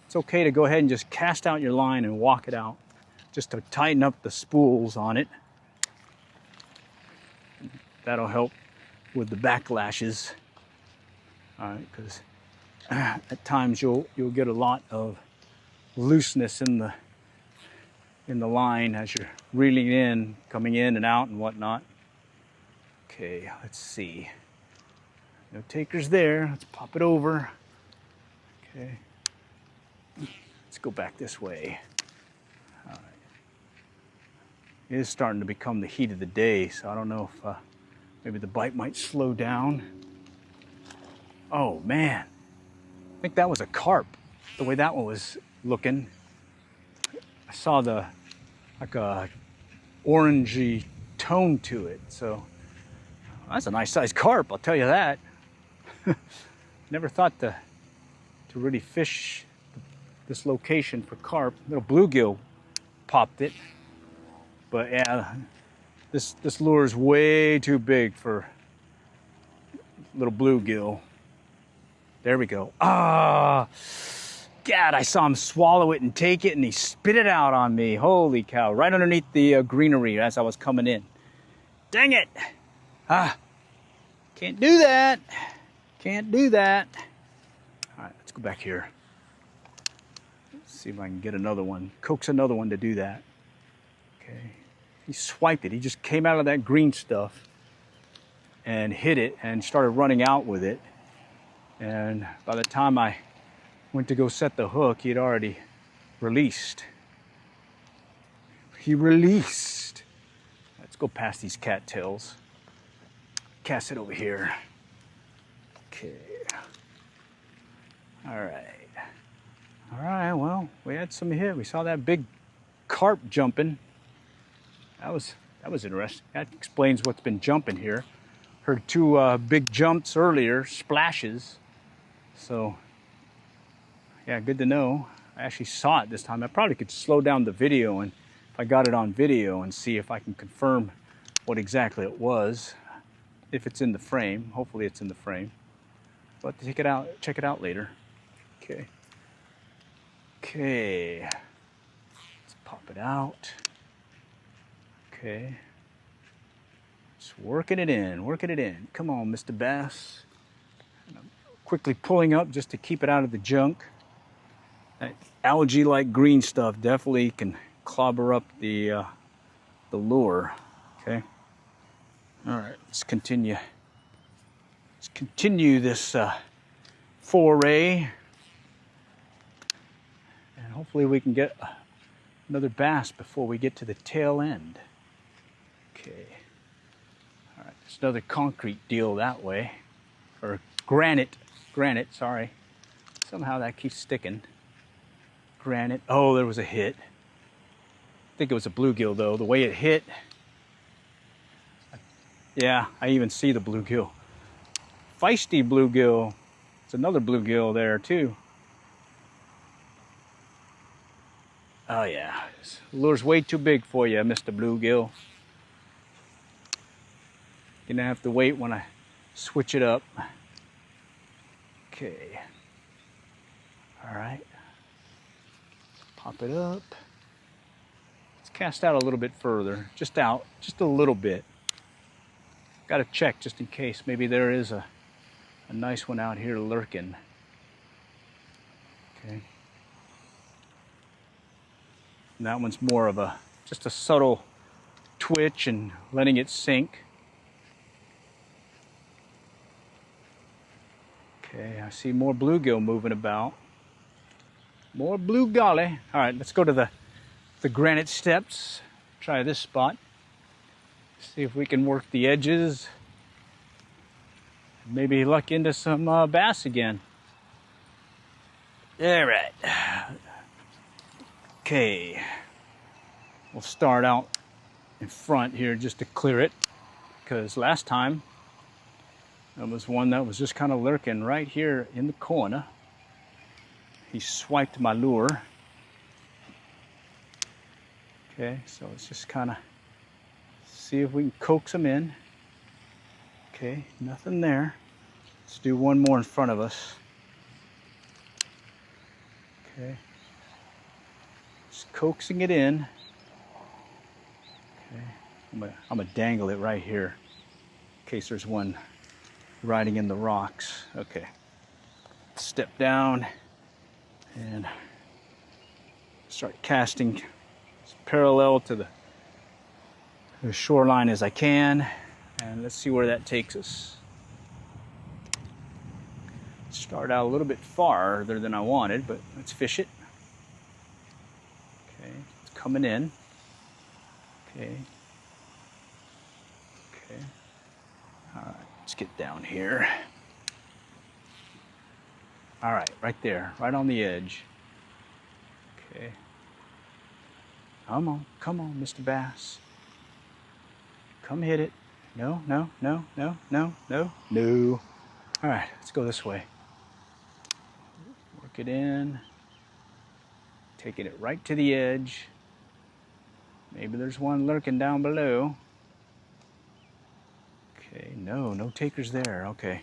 it's okay to go ahead and just cast out your line and walk it out, just to tighten up the spools on it. That'll help with the backlashes. All right, because at times you'll get a lot of looseness in the line as you're reeling in, coming in and out and whatnot. Okay, let's see. No takers there. Let's pop it over. Okay. Let's go back this way. All right. It is starting to become the heat of the day, so I don't know if maybe the bite might slow down. Oh man, I think that was a carp. The way that one was looking, I saw like a orangey tone to it. So that's a nice sized carp, I'll tell you that. Never thought to really fish this location for carp. Little bluegill popped it, but yeah, this lure is way too big for little bluegill. There we go. Ah, God, I saw him swallow it and take it, and he spit it out on me. Holy cow! Right underneath the greenery as I was coming in. Dang it! Ah, can't do that. Can't do that. All right, let's go back here. Let's see if I can get another one. Coax another one to do that. Okay. He swiped it. He just came out of that green stuff and hit it and started running out with it. And by the time I went to go set the hook, he had already released. He released. Let's go past these cattails. Cast it over here. Okay. All right, well, we had some hit. We saw that big carp jumping. That was interesting. That explains what's been jumping here. Heard two big jumps earlier, splashes. So, yeah, good to know. I actually saw it this time. I probably could slow down the video, and if I got it on video, and see if I can confirm what exactly it was. If it's in the frame. Hopefully it's in the frame. But check it out later. Okay. Okay. Let's pop it out. Okay. Just working it in. Come on, Mr. Bass. And I'm quickly pulling up just to keep it out of the junk. That algae-like green stuff definitely can clobber up the the lure. Okay. All right, let's continue. Let's continue this foray, and hopefully we can get another bass before we get to the tail end. Okay. All right, there's another concrete deal that way, or granite, sorry. Somehow that keeps sticking. Granite. Oh, there was a hit. I think it was a bluegill though. The way it hit. Yeah, I even see the bluegill. Feisty bluegill. It's another bluegill there too. Oh yeah, this lure's way too big for you, Mr. Bluegill. Gonna have to wait when I switch it up. Okay. All right. Pop it up. Let's cast out a little bit further. Just out, just a little bit. Got to check just in case. Maybe there is a nice one out here lurking. Okay. And that one's more of just a subtle twitch and letting it sink. Okay, I see more bluegill moving about. More blue golly. All right, let's go to the granite steps. Try this spot. See if we can work the edges. Maybe luck into some bass again. All right. Okay. We'll start out in front here just to clear it, because last time there was one that was just kind of lurking right here in the corner. He swiped my lure. Okay, so let's just kind of see if we can coax him in. Okay, nothing there. Let's do one more in front of us. Okay. Just coaxing it in. Okay. I'm gonna dangle it right here in case there's one riding in the rocks. Okay. Step down and start casting as parallel to the shoreline as I can, and let's see where that takes us. Start out a little bit farther than I wanted, but let's fish it. Okay, it's coming in. Okay. Okay. All right, let's get down here. All right, right there, right on the edge. Okay. Come on, Mr. Bass. Come hit it. No, no, no, no, no, no, no. All right, let's go this way. Work it in. Taking it right to the edge. Maybe there's one lurking down below. Okay, no takers there. Okay,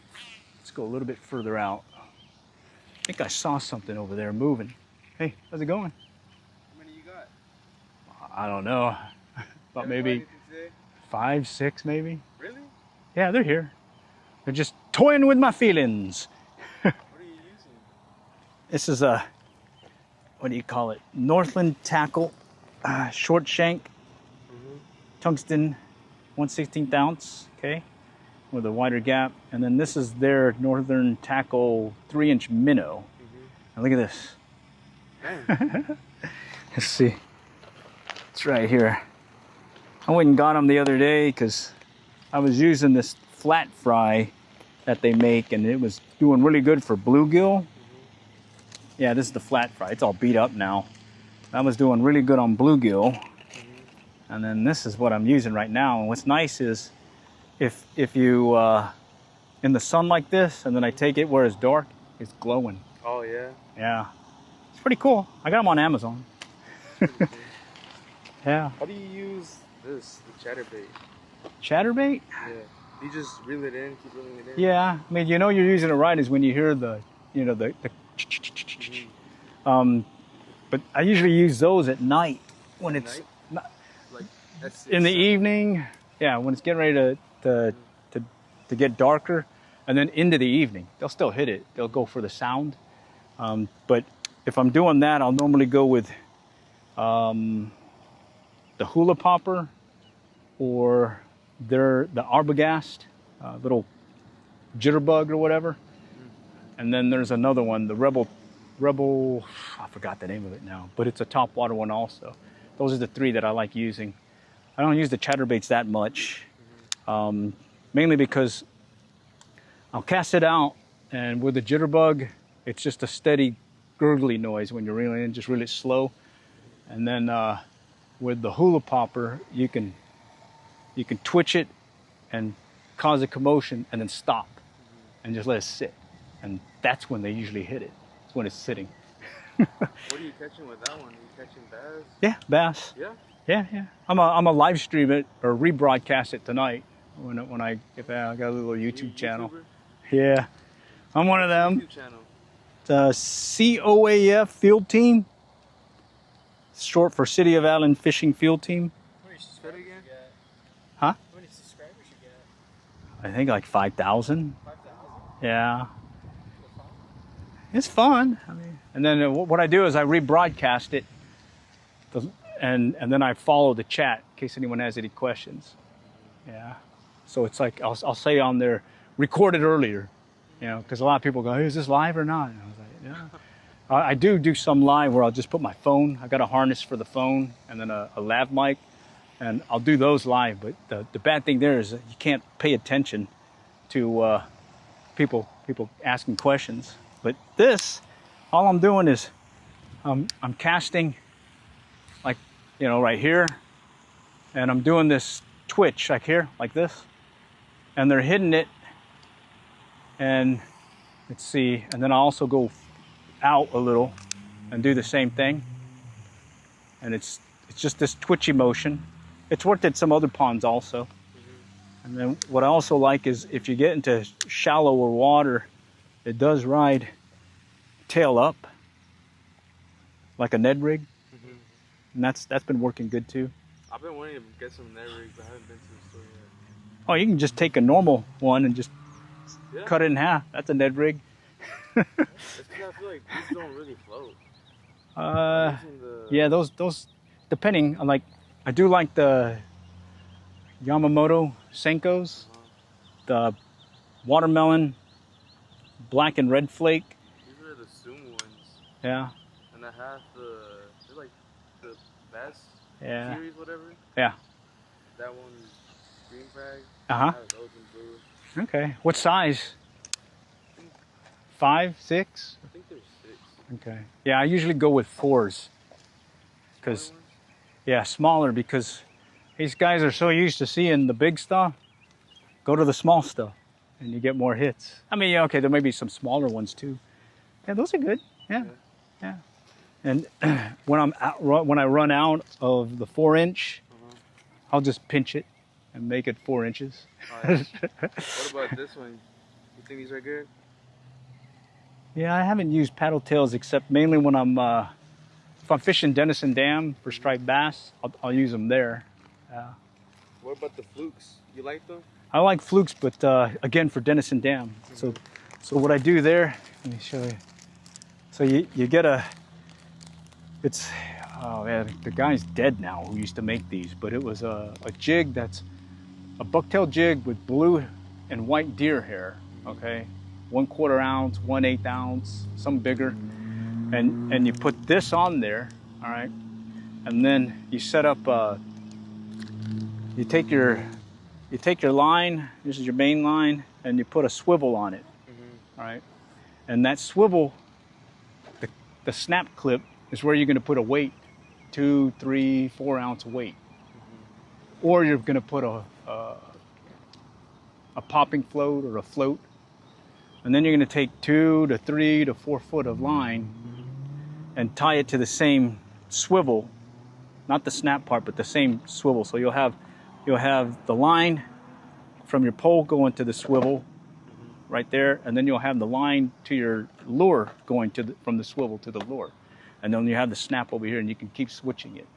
let's go a little bit further out. I think I saw something over there moving. Hey, how's it going? How many you got? I don't know. About maybe 5, 6 maybe. Really? Yeah, they're here. They're just toying with my feelings. What are you using? This is a, what do you call it? Northland tackle, short shank, tungsten, 1/16 ounce, okay, with a wider gap. And then this is their Northern Tackle 3-inch minnow. And look at this. Let's see. It's right here. I went and got them the other day because I was using this flat fry that they make, and it was doing really good for bluegill. Yeah, this is the flat fry. It's all beat up now. That was doing really good on bluegill. And then this is what I'm using right now. And what's nice is if you in the sun like this, and then I take it where it's dark, it's glowing. Oh yeah. Yeah, it's pretty cool. I got them on Amazon. Yeah. How do you use this, the chatterbait? Chatterbait? Yeah. You just reel it in, keep reeling it in. Yeah. I mean, you know you're using it right is when you hear the, you know, the but I usually use those at night when it's not, like in the evening. Yeah, when it's getting ready to get darker, and then into the evening, they'll still hit it. They'll go for the sound. But if I'm doing that, I'll normally go with the hula popper or they're the arbogast, little jitterbug or whatever. And then there's another one, the rebel, I forgot the name of it now, but it's a top water one also. Those are the three that I like using. I don't use the chatterbaits that much, mainly because I'll cast it out, and with the jitterbug, it's just a steady gurgly noise when you're reeling in, just really slow. And then with the hula popper, you can twitch it and cause a commotion and then stop and just let it sit. And that's when they usually hit it. It's when it's sitting. What are you catching with that one? Are you catching bass? Yeah, bass. Yeah? Yeah. I'm a live stream it or rebroadcast it tonight when I get back. I got a little YouTube channel. YouTuber? Yeah, I'm one of them. YouTube channel. The COAF Field Team. It's short for City of Allen Fishing Field Team. How many subscribers you get? Huh? How many subscribers you get? I think like 5,000. 5,000? Yeah. It's fun. I mean, and then what I do is I rebroadcast it, and then I follow the chat in case anyone has any questions. Yeah. So it's like I'll say on there, recorded earlier, you know, because a lot of people go, hey, is this live or not? And I was like, yeah. I do some live where I'll just put my phone. I got a harness for the phone and then a lav mic, and I'll do those live. But the bad thing there is that you can't pay attention to people asking questions. But this, all I'm doing is I'm casting, like, you know, right here, and I'm doing this twitch like here, like this, and they're hitting it. And let's see, and then I also go out a little and do the same thing. And it's just this twitchy motion. It's worked at some other ponds also. And then what I also like is if you get into shallower water, it does ride tail up like a Ned rig. And that's been working good too. I've been wanting to get some Ned rigs, but I haven't been to the store yet. Oh, you can just take a normal one and just Yeah. cut it in half. That's a Ned rig. It's because I feel like these don't really float. Yeah, those depending on, like, I do like the Yamamoto Senkos, the watermelon, black and red flake. These are the Sumo ones. Yeah. And I have they're like the best series, whatever. Yeah. That one's green bag. Uh-huh. I have those in blue. Okay. What size? 5, 6? I think they're 6. Okay. Yeah, I usually go with 4s. Because, yeah, smaller, because these guys are so used to seeing the big stuff. Go to the small stuff and you get more hits. I mean, yeah, okay, there may be some smaller ones too. Yeah, those are good. Yeah. And when I run out of the 4-inch, I'll just pinch it and make it 4 inches. What about this one? You think these are good? Yeah, I haven't used paddle tails except mainly when if I'm fishing Denison Dam for striped bass, I'll use them there. What about the flukes? You like them? I like flukes, but again, for Denison Dam. So what I do there, let me show you. So you get oh yeah, the guy's dead now who used to make these, but it was a jig that's a bucktail jig with blue and white deer hair, okay? 1/4 ounce, 1/8 ounce, some bigger. And you put this on there, all right? And then you set up, you take your line, this is your main line, and you put a swivel on it, all right? And that swivel, the snap clip is where you're gonna put a weight, 2, 3, 4 ounce weight. Or you're gonna put a popping float or a float. And then you're gonna take 2 to 3 to 4 foot of line and tie it to the same swivel, not the snap part, but the same swivel. So you'll have the line from your pole going to the swivel right there, and then you'll have the line to your lure going from the swivel to the lure. And then you have the snap over here, and you can keep switching it.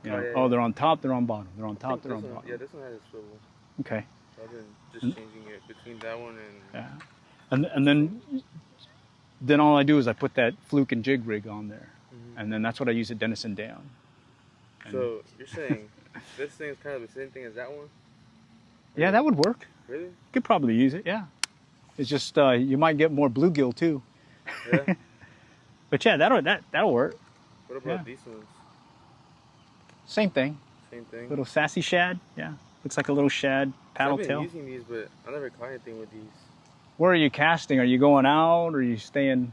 You know, they're on top, they're on bottom. They're on top, they're on bottom. Yeah, this one has a swivel. Okay. So I've been just changing it between that one and... Yeah. And then all I do is I put that fluke and jig rig on there. And then that's what I use at Denison Dam. So you're saying this thing is kind of the same thing as that one? Yeah, that would work. Really? Could probably use it, yeah. It's just you might get more bluegill too. Yeah. But yeah, that'll work. What about these ones? Same thing. Same thing. Little sassy shad, yeah. Looks like a little shad paddle tail. I've been using these, but I never caught anything with these. Where are you casting? Are you going out or are you staying?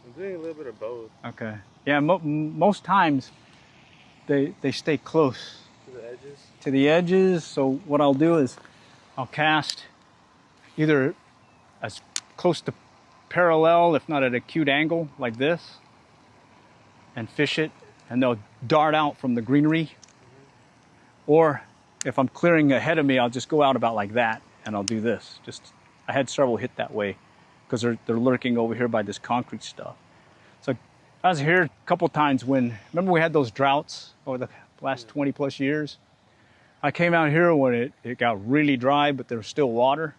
I'm doing a little bit of both. Okay. Yeah, most times they stay close To the edges? to the edges. So what I'll do is I'll cast either as close to parallel, if not at an acute angle like this, and fish it, and they'll dart out from the greenery. Or if I'm clearing ahead of me, I'll just go out about like that, and I'll do this. I had several hit that way because they're lurking over here by this concrete stuff. So I was here a couple times when, remember we had those droughts over the last 20 plus years? I came out here when it got really dry, but there was still water.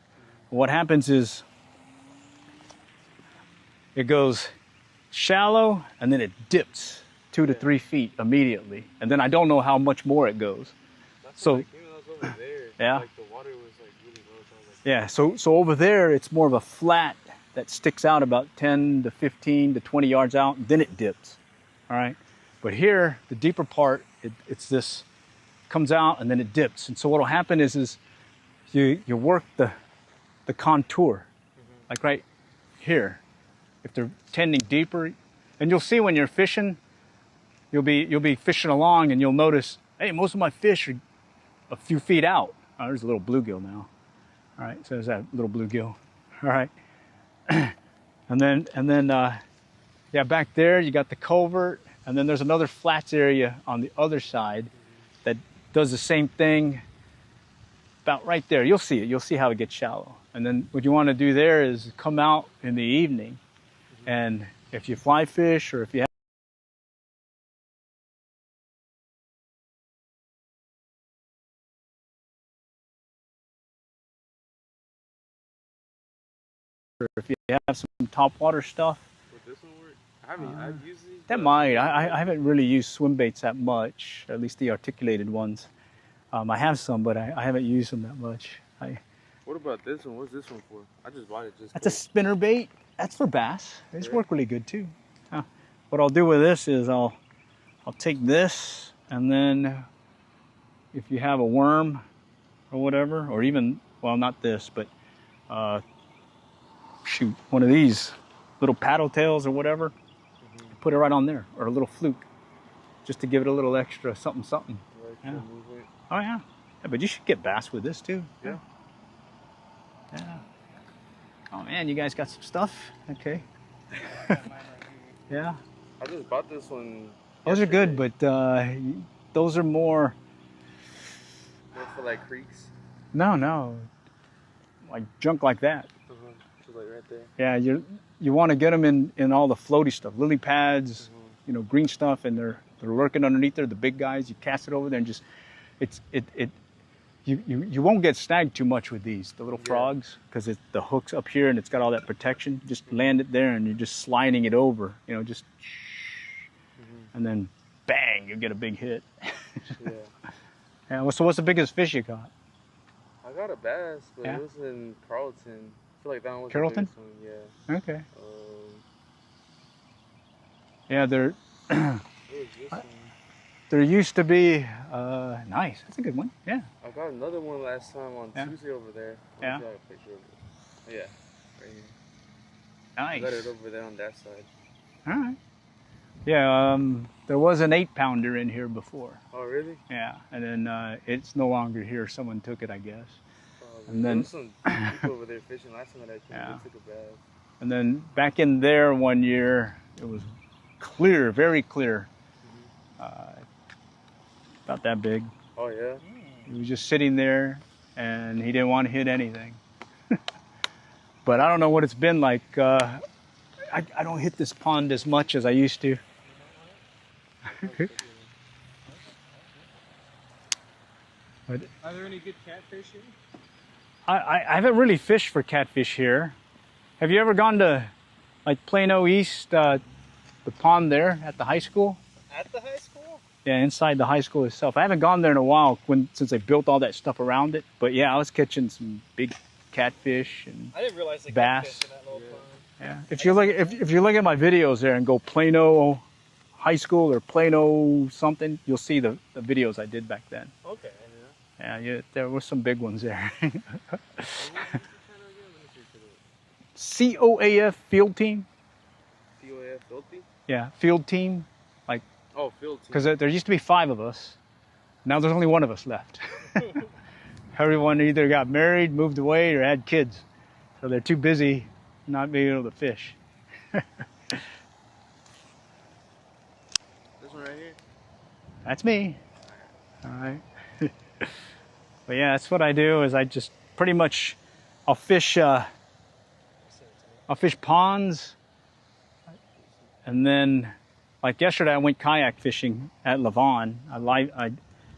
What happens is it goes shallow and then it dips 2 to 3 feet immediately. And then I don't know how much more it goes. That's So, like, even though I was over there, yeah. like the water was like really low. So I was like, yeah, so over there, it's more of a flat that sticks out about 10 to 15 to 20 yards out, and then it dips, all right? But here, the deeper part, it's this, comes out and then it dips. And so what'll happen is you work the contour, like right here. If they're tending deeper, and you'll see when you're fishing, you'll be fishing along and you'll notice, hey, most of my fish are a few feet out. Oh, there's a little bluegill now. All right, so there's that little bluegill. All right, and then yeah, back there you got the culvert, and then there's another flats area on the other side that does the same thing. About right there, you'll see it. You'll see how it gets shallow. And then what you want to do there is come out in the evening, and if you fly fish or if you have some top water stuff. would this one work? I've used these. That might. I haven't really used swim baits that much, at least the articulated ones. I have some, but I haven't used them that much. What about this one? What's this one for? I just bought it just. That's a spinner bait. That's for bass. These work really good too. What I'll do with this is I'll take this, and then if you have a worm or whatever, or even, well, not this, but shoot, one of these little paddle tails or whatever, put it right on there, or a little fluke, just to give it a little extra something. Yeah. Oh yeah. Yeah, but you should get bass with this too. Yeah. Yeah. Oh man, you guys got some stuff? Okay. Yeah. I just bought this one. Those are good, but those are more for like creeks. No, like junk like that. So like right there. Yeah, you want to get them in all the floaty stuff, lily pads, you know, green stuff, and they're lurking underneath there. The big guys, you cast it over there and just you won't get snagged too much with these, the little frogs, because the hook's up here and it's got all that protection. Just land it there and you're just sliding it over, you know, just and then bang, you get a big hit. Yeah. Yeah. So what's the biggest fish you caught? I got a bass, but it was in Carlton. I feel like that one was Carrollton? the biggest one. Yeah. Okay. Yeah, What was this one? there used to be nice. That's a good one. Yeah. I got another one last time on Tuesday over there. Yeah. I got a picture of it. Yeah. Right here. Nice. I got it over there on that side. All right. Yeah, there was an 8-pounder in here before. Oh, really? Yeah, and then it's no longer here. Someone took it, I guess. And there then was some people over there fishing last time that I came. They took a bath. And then back in there one year, it was clear, very clear. About that big. Oh, yeah? He was just sitting there, and he didn't want to hit anything. But I don't know what it's been like. I don't hit this pond as much as I used to. But Are there any good catfish here? I haven't really fished for catfish here. Have you ever gone to like Plano East, the pond there at the high school? At the high school? Yeah, inside the high school itself. I haven't gone there in a while since they built all that stuff around it. But yeah, I was catching some big catfish and I didn't realize they bass. catfish in that little pond. Yeah, if you look at my videos there and go Plano High School or Plano something, you'll see the videos I did back then. Okay. Yeah, there were some big ones there. COAF Field Team. COAF Field Team? Yeah, Field Team. Like, oh, Field Team. Because there used to be 5 of us. Now there's only 1 of us left. Everyone either got married, moved away, or had kids. So they're too busy not being able to fish. This one right here? That's me. All right. But yeah, that's what I do is I just pretty much, I'll fish ponds. And then, like yesterday, I went kayak fishing at Lavon.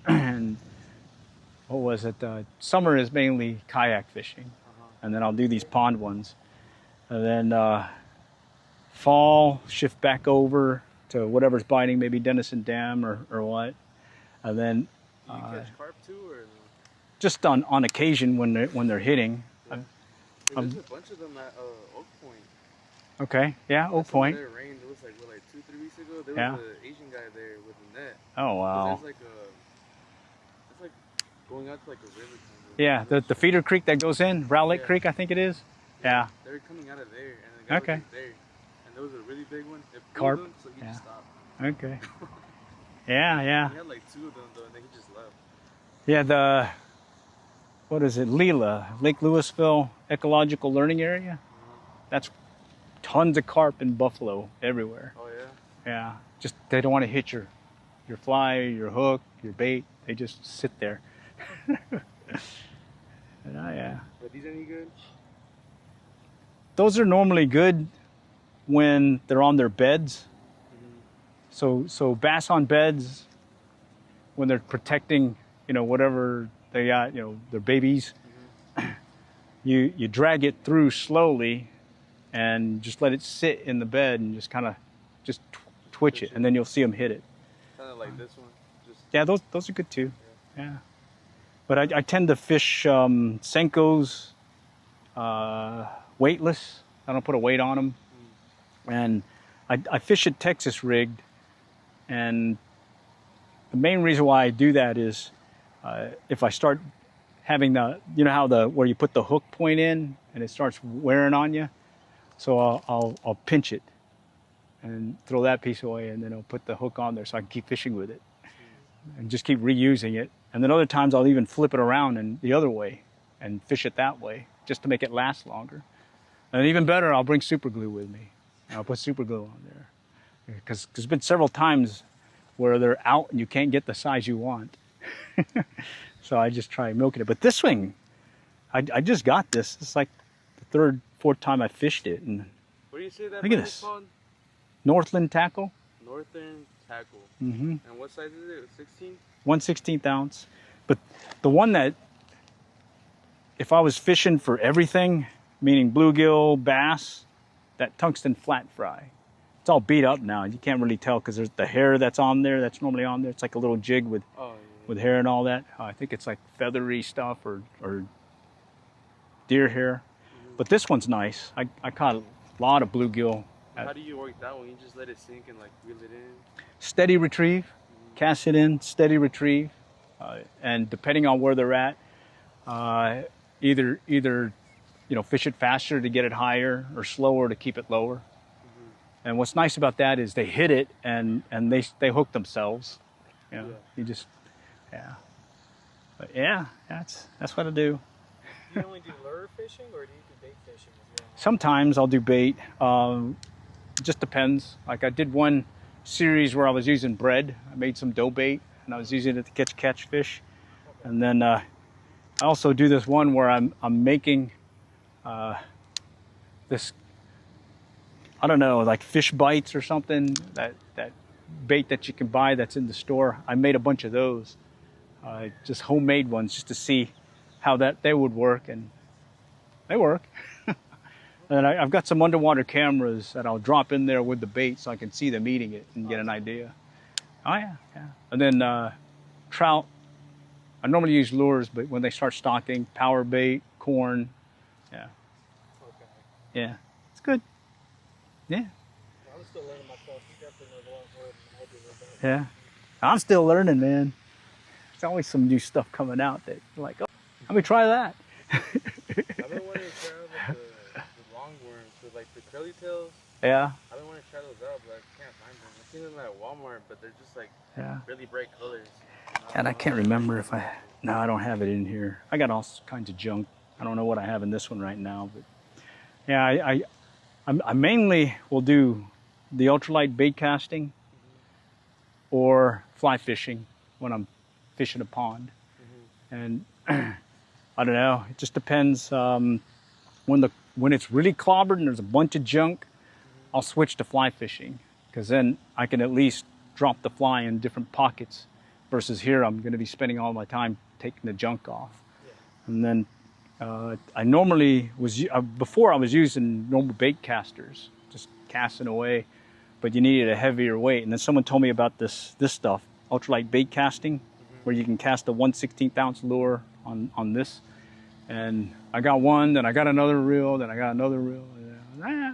And what was it? Summer is mainly kayak fishing. And then I'll do these pond ones. And then fall, shift back over to whatever's biting, maybe Denison Dam or what. And then do you catch carp too, or just on occasion when they're hitting. Yeah. There's a bunch of them at Oak Point. Okay, yeah, Oak Point. It rained. It was like 2-3 weeks ago. There Yeah. was an Asian guy there with a net. Oh wow. It's like going out to like a river. Yeah, the feeder creek that goes in, Rowlett Creek, I think it is. Yeah. They were coming out of there, and the guy Okay. was just there. And there was a really big one. It Carp. pulled him, so he just stopped. Okay. Yeah. He had like 2 of them though, and then he just left. Yeah, what is it, Leela, Lake Louisville Ecological Learning Area? That's tons of carp in Buffalo everywhere. Oh yeah? Yeah, just they don't want to hit your fly, your hook, your bait. They just sit there. Yeah. Are these any good? Those are normally good when they're on their beds. So bass on beds, when they're protecting, whatever they got, their babies, you drag it through slowly and just let it sit in the bed and just kind of twitch it, and then you'll see them hit it. Kind of like this one. Yeah, those are good too. Yeah. But I tend to fish Senkos, weightless. I don't put a weight on them. And I fish it Texas rigged. And the main reason why I do that is if I start having where you put the hook point in and it starts wearing on you. So I'll pinch it and throw that piece away, and then I'll put the hook on there so I can keep fishing with it and just keep reusing it. And then other times I'll even flip it around and the other way and fish it that way just to make it last longer. And even better, I'll bring super glue with me. I'll put super glue on there. Because there's been several times where they're out and you can't get the size you want. So I just try milking it. But this swing, I just got this. It's like the 3rd, 4th time I fished it. And what do you say that look at bite this. is called? Northland tackle. Northern tackle. Mm-hmm. And what size is it? 16? 1/16 ounce. But the one that, if I was fishing for everything, meaning bluegill, bass, that tungsten flat fry. It's all beat up now. You can't really tell because there's the hair that's on there, that's normally on there. It's like a little jig with hair and all that. I think it's like feathery stuff or deer hair. But this one's nice. I caught a lot of bluegill. How do you work that one? You just let it sink and like reel it in? Steady retrieve. Cast it in, steady retrieve. And depending on where they're at, either fish it faster to get it higher or slower to keep it lower. And what's nice about that is they hit it and they hook themselves. You just, But yeah, that's what I do. Do you only do lure fishing, or do you do bait fishing as well? Sometimes I'll do bait. It just depends. Like I did one series where I was using bread. I made some dough bait and I was using it to catch fish. Okay. And then I also do this one where I'm making this, I don't know, like fish bites or something, that bait that you can buy that's in the store. I made a bunch of those, just homemade ones, just to see how they would work, and they work. And I've got some underwater cameras that I'll drop in there with the bait so I can see them eating it and get an idea. Oh yeah, yeah. And then trout. I normally use lures, but when they start stocking, power bait, corn. Yeah. Okay. Yeah. It's good. Yeah. I'm still learning myself. He definitely knows a lot more than I do about Yeah. I'm still learning, man. There's always some new stuff coming out that you're like, oh, let me try that. I've been wanting to try out like the long worms, so like the curly tails. Yeah. I've been wanting to try those out, but I can't find them. I've seen them at Walmart, but they're just like Yeah. really bright colors. And I can't remember if no, I don't have it in here. I got all kinds of junk. I don't know what I have in this one right now, but yeah, I mainly will do the ultralight bait casting or fly fishing when I'm fishing a pond. And I don't know, it just depends. When it's really clobbered and there's a bunch of junk, I'll switch to fly fishing, because then I can at least drop the fly in different pockets, versus here I'm going to be spending all my time taking the junk off. And then I normally was, before I was using normal bait casters, just casting away, but you needed a heavier weight. And then someone told me about this stuff, ultralight bait casting, where you can cast a 1/16 ounce lure on this. And I got one, then I got another reel, then I got another reel.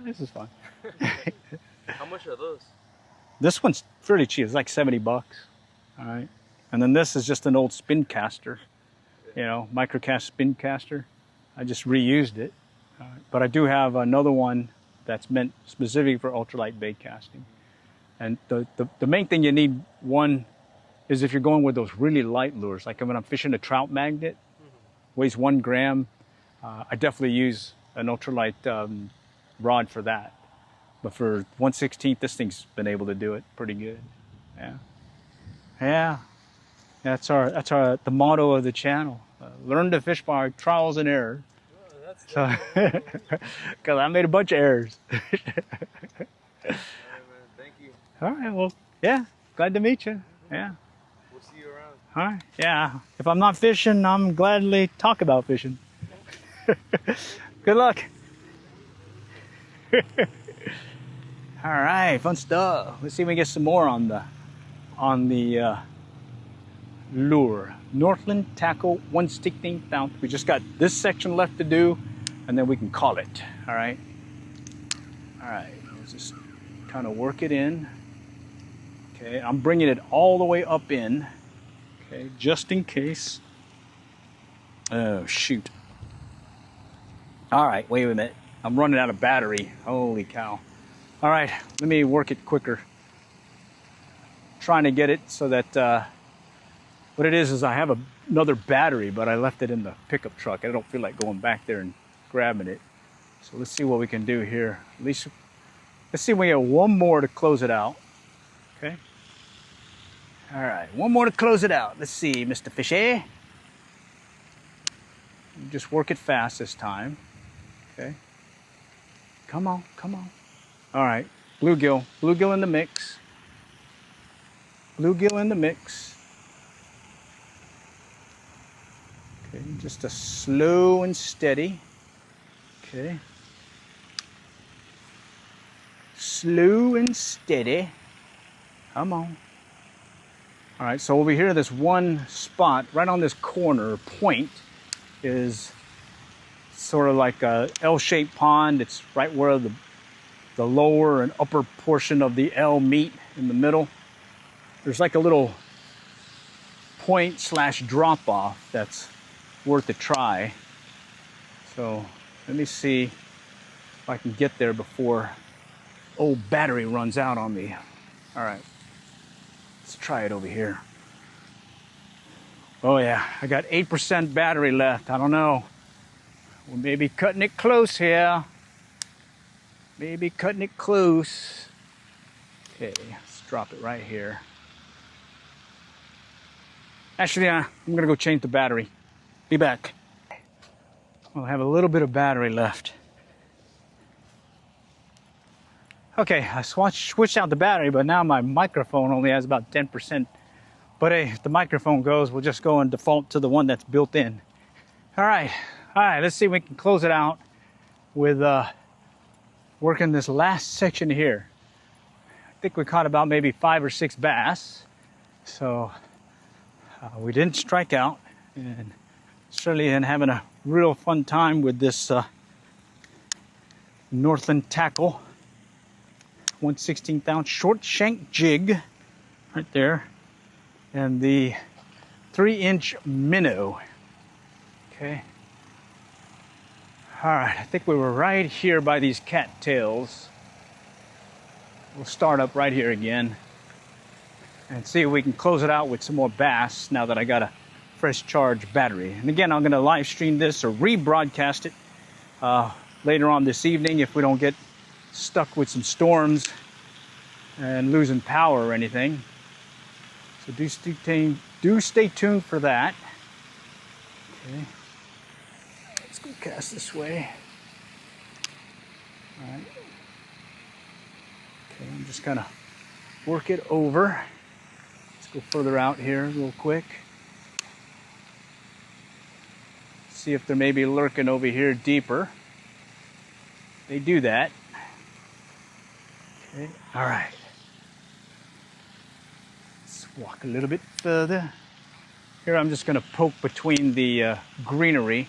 This is fun. How much are those? This one's fairly cheap. It's like 70 bucks. All right. And then this is just an old spin caster, you know, microcast spin caster. I just reused it. But I do have another one that's meant specifically for ultralight bait casting. And the main thing you need, one, is if you're going with those really light lures, like when I'm fishing a trout magnet, weighs 1 gram, I definitely use an ultralight rod for that. But for 1/16, this thing's been able to do it pretty good. Yeah. Yeah. That's the motto of the channel. Learn to fish by trials and errors. So, because I made a bunch of errors. All right, man. Thank you. All right. Well, yeah. Glad to meet you. Yeah. We'll see you around. All right. Yeah. If I'm not fishing, I'm gladly talk about fishing. Good luck. All right. Fun stuff. Let's see if we get some more on the lure. Northland Tackle 1/16 ounce. We just got this section left to do, and then we can call it. All right. All right. Let's just kind of work it in. Okay. I'm bringing it all the way up in. Okay. Just in case. Oh, shoot. All right. Wait a minute. I'm running out of battery. Holy cow. All right. Let me work it quicker. Trying to get it so that what it is I have another battery, but I left it in the pickup truck. I don't feel like going back there and grabbing it. So let's see what we can do here. At least, let's see if we get one more to close it out. Okay. All right, one more to close it out. Let's see, Mr. Fishy. Just work it fast this time. Okay. Come on, come on. All right, bluegill. Bluegill in the mix. Bluegill in the mix. Okay, just a slow and steady. Okay. Slow and steady. Come on. All right, so over here, this one spot right on this corner point is sort of like a L-shaped pond. It's right where the lower and upper portion of the L meet in the middle. There's like a little point / drop off that's worth a try. So let me see if I can get there before old battery runs out on me. All right, let's try it over here. Oh yeah, I got 8% battery left. I don't know. We may be cutting it close here. Maybe cutting it close. Okay, let's drop it right here. Actually, I'm gonna go change the battery. Be back. We'll have a little bit of battery left. Okay, I switched out the battery, but now my microphone only has about 10%. But hey, if the microphone goes, we'll just go and default to the one that's built in. All right, let's see if we can close it out with working this last section here. I think we caught about maybe 5 or 6 bass. So we didn't strike out, and certainly been having a real fun time with this Northland tackle. 1/16 ounce short shank jig right there, and the 3-inch minnow. Okay. All right, I think we were right here by these cattails. We'll start up right here again and see if we can close it out with some more bass now that I got a fresh charge battery. And again, I'm going to live stream this or rebroadcast it later on this evening if we don't get stuck with some storms and losing power or anything. So do stay tuned for that. Okay. Let's go cast this way. All right. Okay, I'm just gonna work it over. Let's go further out here real quick. See if they're maybe lurking over here deeper. They do that. Okay, all right. Let's walk a little bit further. Here I'm just gonna poke between the greenery.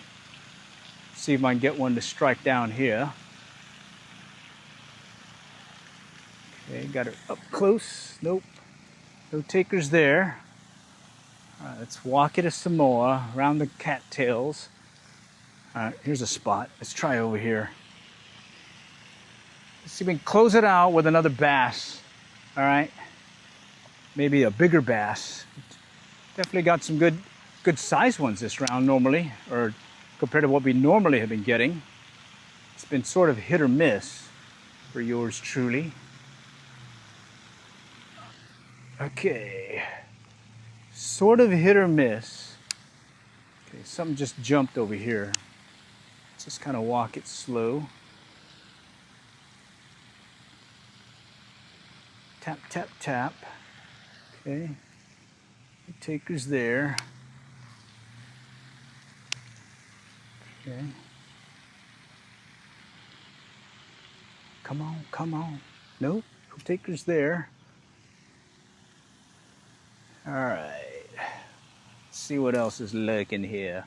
See if I can get one to strike down here. Okay, got her up close. Nope, no takers there. All right, let's walk it some more around the cattails. All right, here's a spot. Let's try over here. Let's see if we can close it out with another bass. All right, maybe a bigger bass. Definitely got some good size ones this round normally, or compared to what we normally have been getting. It's been sort of hit or miss for yours truly. Okay, sort of hit or miss. Okay, something just jumped over here. Let's just kind of walk it slow. Tap, tap, tap. Okay, the taker's there. Okay. Come on, come on. Nope, no taker's there. All right, let's see what else is lurking here.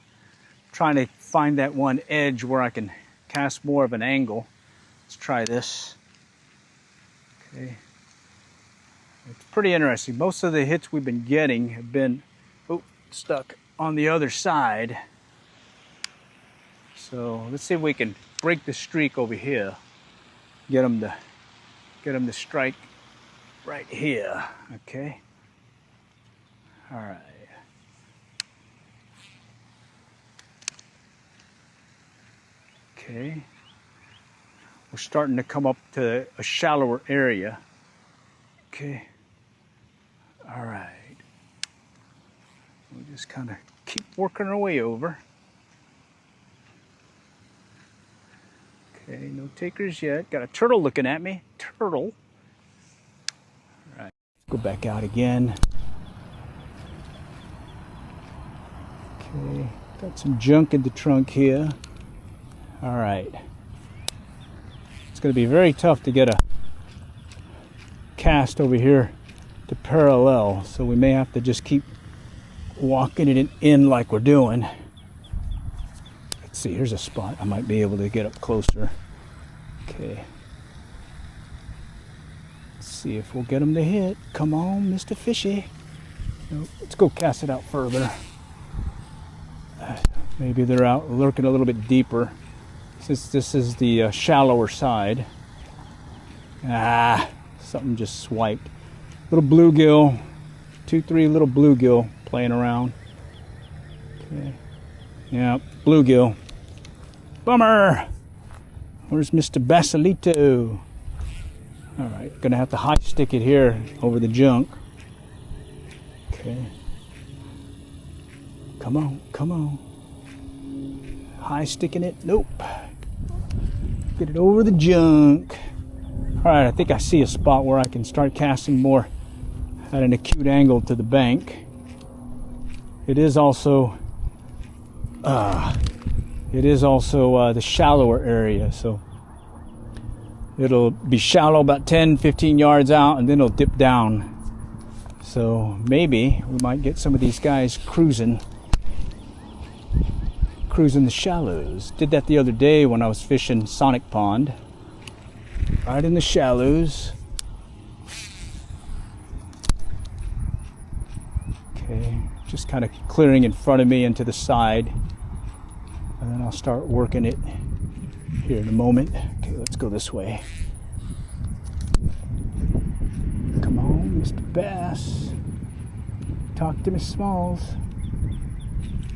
Trying to find that one edge where I can cast more of an angle. Let's try this. Okay, it's pretty interesting. Most of the hits we've been getting have been stuck on the other side. So let's see if we can break the streak over here. Get them to strike right here. Okay. All right. Okay. We're starting to come up to a shallower area. Okay. All right. We'll just kind of keep working our way over. Okay, no takers yet. Got a turtle looking at me. Turtle. All right. Go back out again. Okay, got some junk in the trunk here. All right. It's going to be very tough to get a cast over here to parallel, so we may have to just keep walking it in like we're doing. Let's see, here's a spot I might be able to get up closer. Okay. Let's see if we'll get them to hit. Come on, Mr. Fishy. Nope. Let's go cast it out further. Maybe they're out lurking a little bit deeper since this is the shallower side. Something just swiped. Little bluegill, 2-3 little bluegill playing around. Okay. Yeah, bluegill. Bummer. Where's Mr. Basilito? All right, gonna have to high stick it here over the junk. Okay. Come on, come on. High sticking it. Nope. Get it over the junk. All right, I think I see a spot where I can start casting more at an acute angle to the bank. It is also the shallower area, so it'll be shallow about 10-15 yards out, and then it'll dip down. So maybe we might get some of these guys cruising the shallows. Did that the other day when I was fishing Sonic Pond. Right in the shallows. Okay, just kind of clearing in front of me and to the side. And then I'll start working it here in a moment. Okay, let's go this way. Come on, Mr. Bass. Talk to me, Smalls.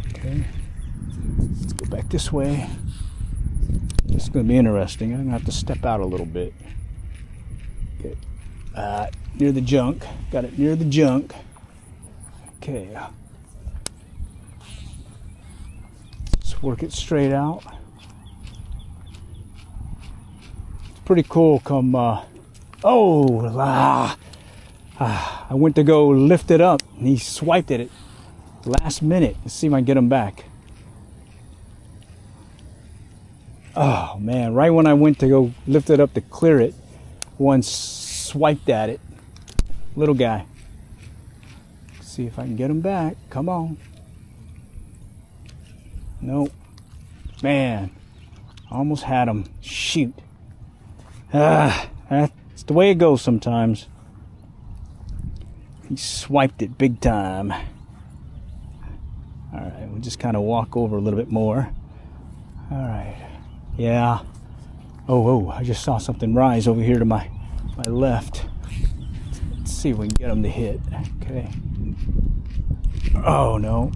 Okay, let's go back this way. This is going to be interesting. I'm going to have to step out a little bit. Okay, near the junk. Got it near the junk. Okay. Let's work it straight out. It's pretty cool come, I went to go lift it up and he swiped at it last minute. Let's see if I can get him back. Oh man, right when I went to go lift it up to clear it, one swiped at it. Little guy. Let's see if I can get him back. Come on. Nope. Man, almost had him. Shoot. That's the way it goes sometimes. He swiped it big time. Alright, we'll just kind of walk over a little bit more. Alright. Yeah. Oh, I just saw something rise over here to my left. Let's see if we can get him to hit. Okay. Oh, no.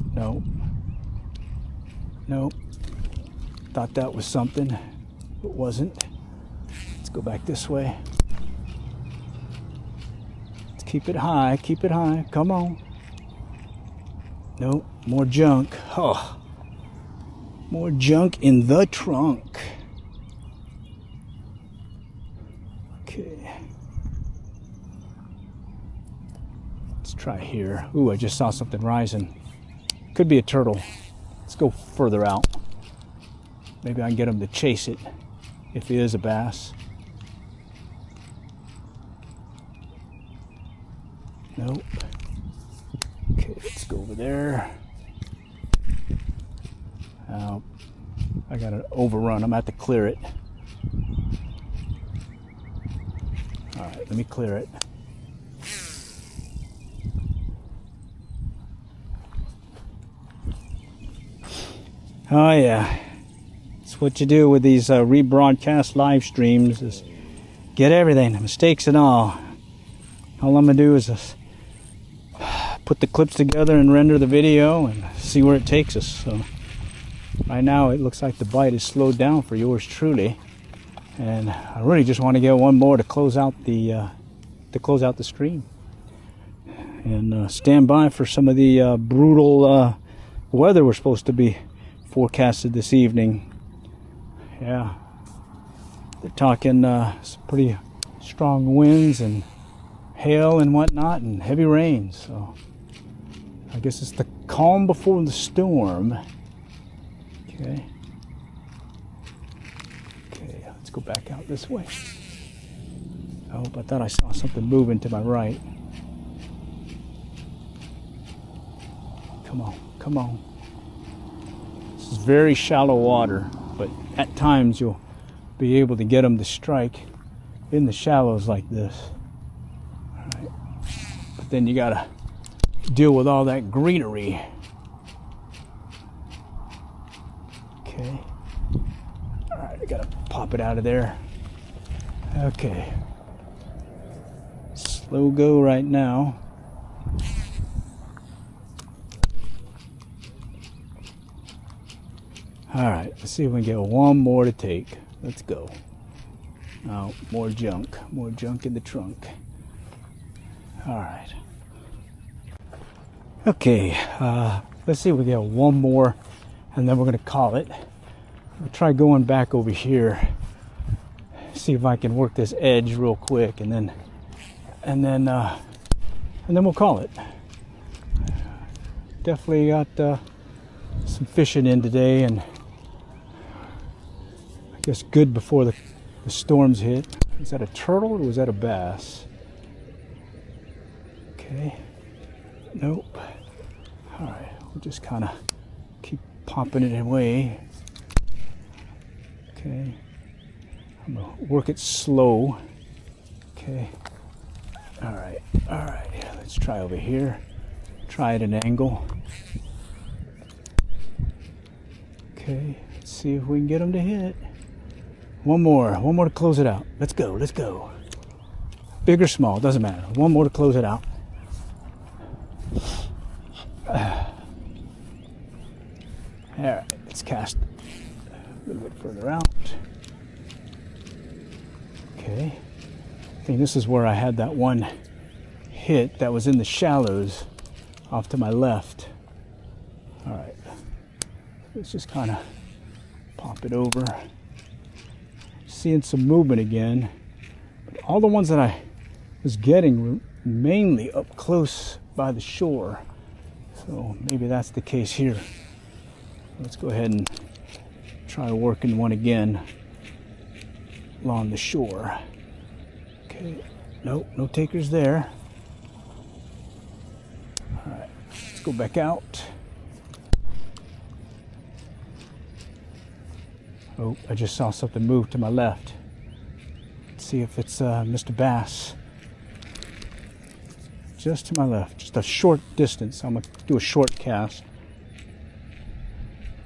Thought that was something. It wasn't. Let's go back this way. Let's keep it high. Come on. Nope. More junk. Oh. More junk in the trunk. Okay. Let's try here. Ooh, I just saw something rising. Could be a turtle. Let's go further out. Maybe I can get him to chase it if he is a bass. Nope. Okay, let's go over there. I got to overrun. I'm going to have to clear it. All right, let me clear it. Oh yeah, it's what you do with these rebroadcast live streams is get everything, mistakes and all. All I'm gonna do is put the clips together and render the video and see where it takes us. So right now it looks like the bite is slowed down for yours truly, and I really just want to get one more to close out the stream. And stand by for some of the brutal weather we're supposed to be forecasted this evening. Yeah, they're talking some pretty strong winds and hail and whatnot and heavy rain. So I guess it's the calm before the storm. Okay, let's go back out this way. Oh, I thought I saw something moving to my right. Come on. This is very shallow water, but at times you'll be able to get them to strike in the shallows like this. All right. But then you gotta deal with all that greenery. Okay. All right, I gotta pop it out of there. Okay. Slow go right now. All right, let's see if we can get one more to take. Let's go. Oh, more junk in the trunk. All right. Okay, let's see if we get one more, and then we're gonna call it. I'll try going back over here, see if I can work this edge real quick, and then we'll call it. Definitely got some fishing in today, and I guess good before the storms hit. Is that a turtle or was that a bass? Okay. Nope. All right, we'll just kind of keep popping it away. Okay. I'm gonna work it slow. Okay. All right. All right. Let's try over here. Try at an angle. Okay. Let's see if we can get them to hit. One more to close it out. Let's go. Let's go. Big or small, doesn't matter. One more to close it out. All right. Let's cast a little bit further out. Okay. I think this is where I had that one hit that was in the shallows off to my left. All right. Let's just kind of pop it over. Seeing some movement again. But all the ones that I was getting were mainly up close by the shore. So maybe that's the case here. Let's go ahead and try working one again along the shore. Okay, nope, no takers there. All right, let's go back out. Oh, I just saw something move to my left. Let's see if it's Mr. Bass. Just to my left, just a short distance. I'm gonna do a short cast.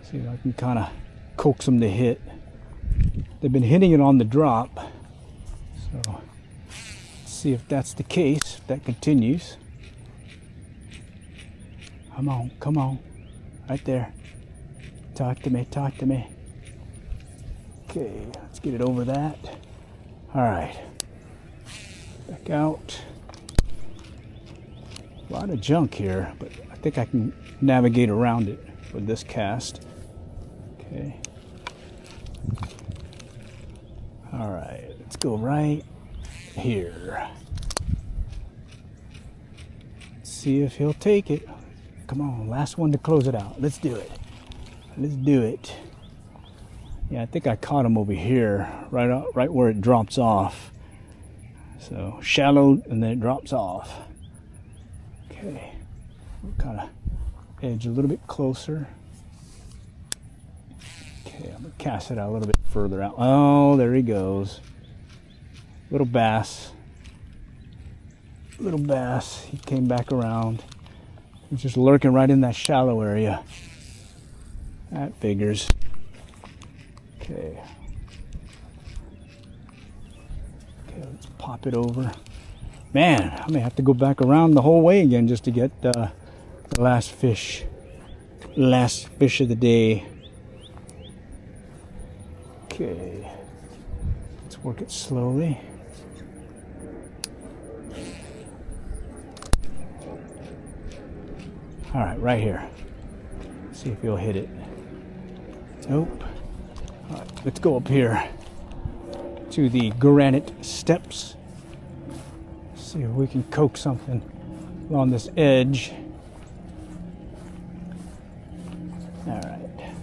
See if I can kind of coax them to hit. They've been hitting it on the drop. So let's see if that's the case, if that continues. Come on. Right there. Talk to me, talk to me. Okay, let's get it over that. All right. Back out. A lot of junk here, but I think I can navigate around it with this cast. Okay. All right, let's go right here. Let's see if he'll take it. Come on, last one to close it out. Let's do it. Let's do it. Yeah, I think I caught him over here, right where it drops off. So shallow, and then it drops off. Okay, we'll kind of edge a little bit closer. Okay, I'm gonna cast it out a little bit further out. Oh, there he goes. Little bass. Little bass. He came back around. He's just lurking right in that shallow area. That figures. Okay. Okay, let's pop it over. Man, I may have to go back around the whole way again just to get the last fish. Last fish of the day. Okay. Let's work it slowly. All right here. See if he'll hit it. Nope. All right, let's go up here to the granite steps. See if we can coax something along this edge. All right.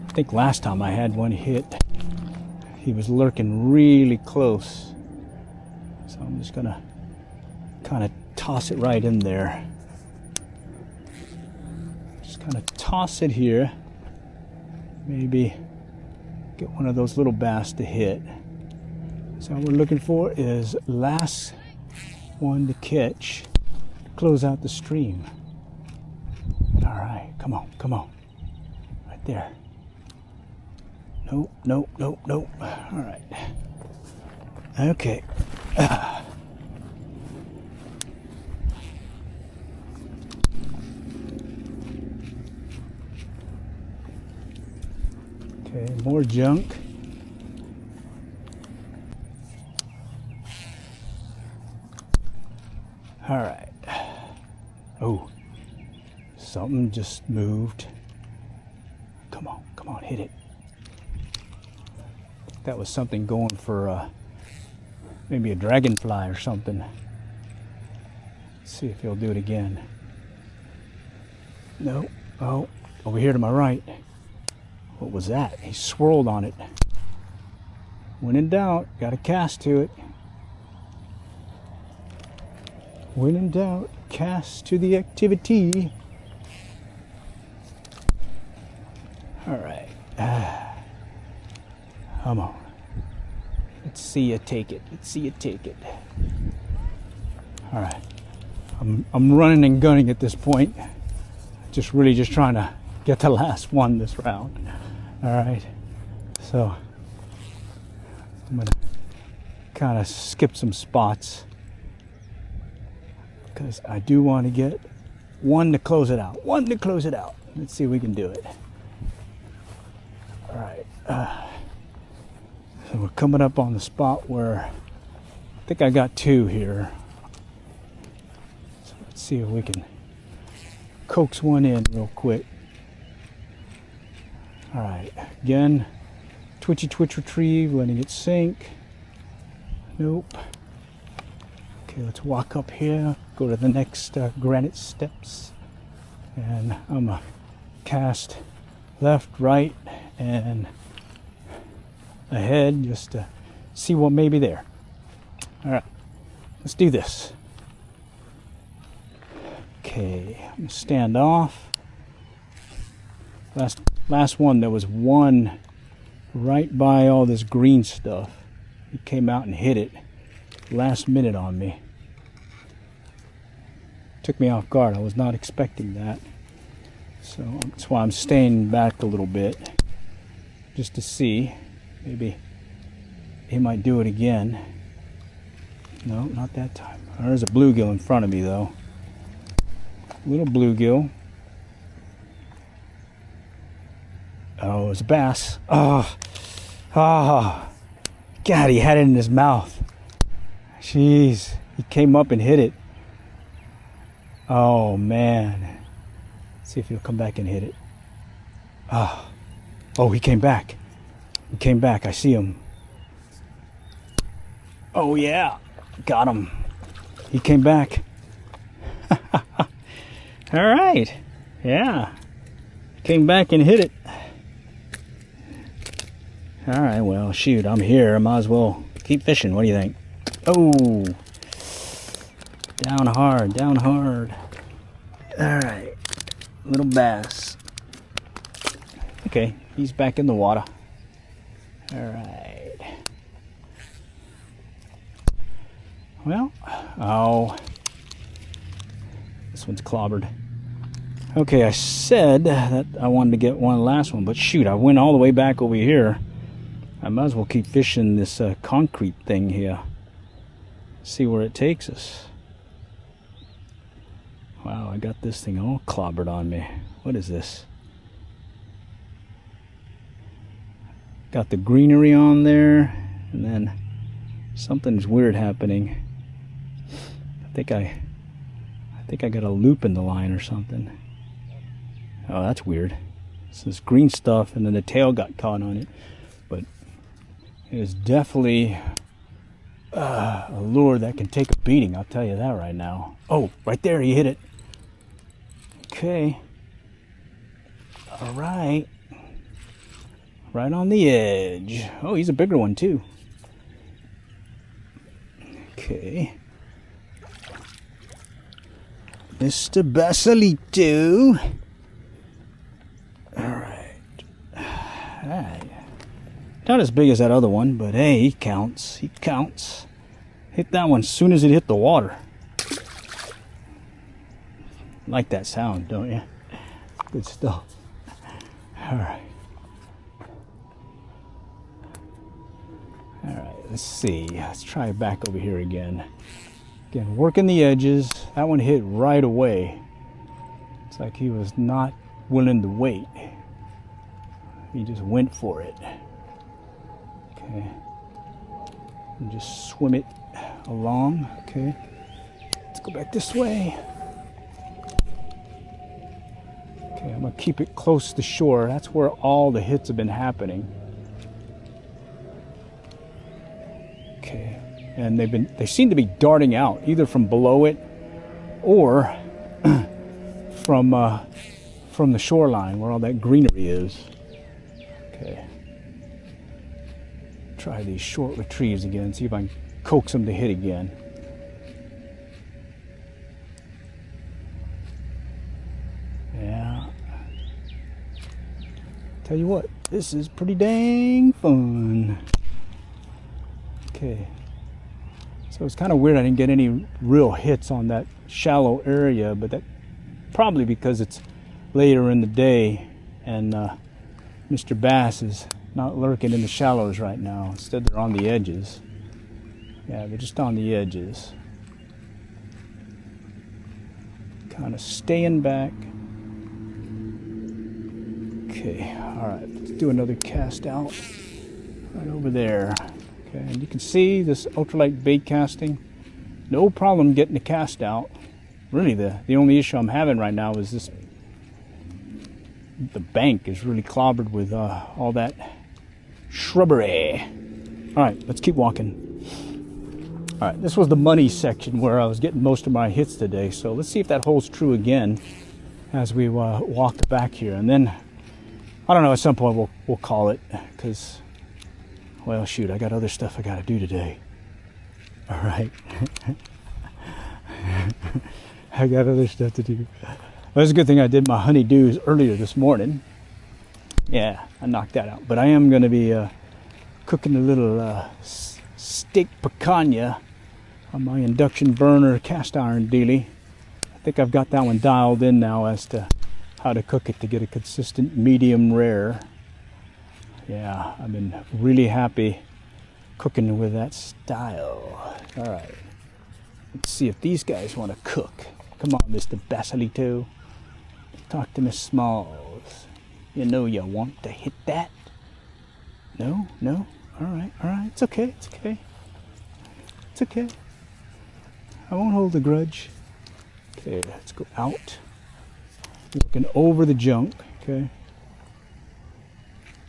I think last time I had one hit, he was lurking really close. So I'm just gonna kind of toss it right in there. Just kind of toss it here. Maybe get one of those little bass to hit. So what we're looking for is last one to catch, to close out the stream. All right, come on. Right there. Nope. All right. Okay. Okay, more junk. All right. Oh, something just moved. Come on, hit it. That was something going for maybe a dragonfly or something. Let's see if he'll do it again. No. Oh, over here to my right. What was that? He swirled on it. When in doubt, got to cast to it. When in doubt, cast to the activity. All right. Come on. Let's see you take it. Let's see you take it. All right. I'm running and gunning at this point. Just trying to get the last one this round. All right. So I'm gonna kind of skip some spots because I do want to get one to close it out. One to close it out. Let's see if we can do it. All right. So we're coming up on the spot where I think I got two here. So let's see if we can coax one in real quick. All right. Again, twitchy twitch retrieve, letting it sink. Nope. Okay, let's walk up here, go to the next granite steps, and I'm gonna cast left, right, and ahead just to see what may be there. All right, let's do this. Okay, I'm gonna stand off. Last one, there was one right by all this green stuff. He came out and hit it last minute on me. Took me off guard. I was not expecting that. So that's why I'm staying back a little bit, just to see. Maybe he might do it again. No, not that time. There's a bluegill in front of me though. Little bluegill. Oh, it's a bass. Oh, God, he had it in his mouth. Jeez, he came up and hit it. Oh, man. Let's see if he'll come back and hit it. Oh, he came back. He came back. I see him. Oh, yeah. Got him. He came back. All right. Yeah. Came back and hit it. All right, well, shoot, I'm here. I might as well keep fishing. What do you think? Oh, down hard, down hard. All right, little bass. Okay, he's back in the water. All right. Well, oh, this one's clobbered. Okay, I said that I wanted to get one last one, but shoot, I went all the way back over here. I might as well keep fishing this concrete thing here. See where it takes us. Wow, I got this thing all clobbered on me. What is this? Got the greenery on there, and then something's weird happening. I think I got a loop in the line or something. Oh, that's weird. It's this green stuff, and then the tail got caught on it. But it is definitely a lure that can take a beating, I'll tell you that right now. Oh, right there, he hit it. Okay. All right. Right on the edge. Oh, he's a bigger one too. Okay. Mr. Basilito. All right. All right. Not as big as that other one, but hey, he counts. He counts. Hit that one as soon as it hit the water. Like that sound, don't you? Good stuff. All right. All right, let's see. Let's try it back over here again. Again, working the edges. That one hit right away. It's like he was not willing to wait. He just went for it. Okay. And just swim it along. Okay. Let's go back this way. Okay, I'm gonna keep it close to shore. That's where all the hits have been happening. Okay. And they seem to be darting out either from below it or from the shoreline where all that greenery is. Okay. Try these short retrieves again, see if I can coax them to hit again. Tell you what, this is pretty dang fun. Okay. So it's kind of weird I didn't get any real hits on that shallow area, but that probably because it's later in the day and Mr. Bass is not lurking in the shallows right now. Instead, they're on the edges. Yeah, they're just on the edges. Kind of staying back. Okay, all right, let's do another cast out right over there. Okay, and you can see this ultralight bait casting, no problem getting the cast out. Really, the only issue I'm having right now is this, the bank is really clobbered with all that shrubbery. All right, let's keep walking. All right, this was the money section where I was getting most of my hits today, so let's see if that holds true again as we walk back here. And then, I don't know, at some point we'll call it, because, well, shoot, I got other stuff I got to do today. All right. I got other stuff to do. Well, it's a good thing I did my honeydews earlier this morning. Yeah, I knocked that out. But I am going to be cooking a little steak picanha on my induction burner cast iron dealie. I think I've got that one dialed in now as to how to cook it to get a consistent medium rare. Yeah, I've been really happy cooking with that style. All right, let's see if these guys want to cook. Come on, Mr. Basilito. Talk to Miss Smalls. You know you want to hit that. No? No? All right. It's okay. It's okay. It's okay. I won't hold a grudge. Okay, let's go out. Working over the junk. Okay.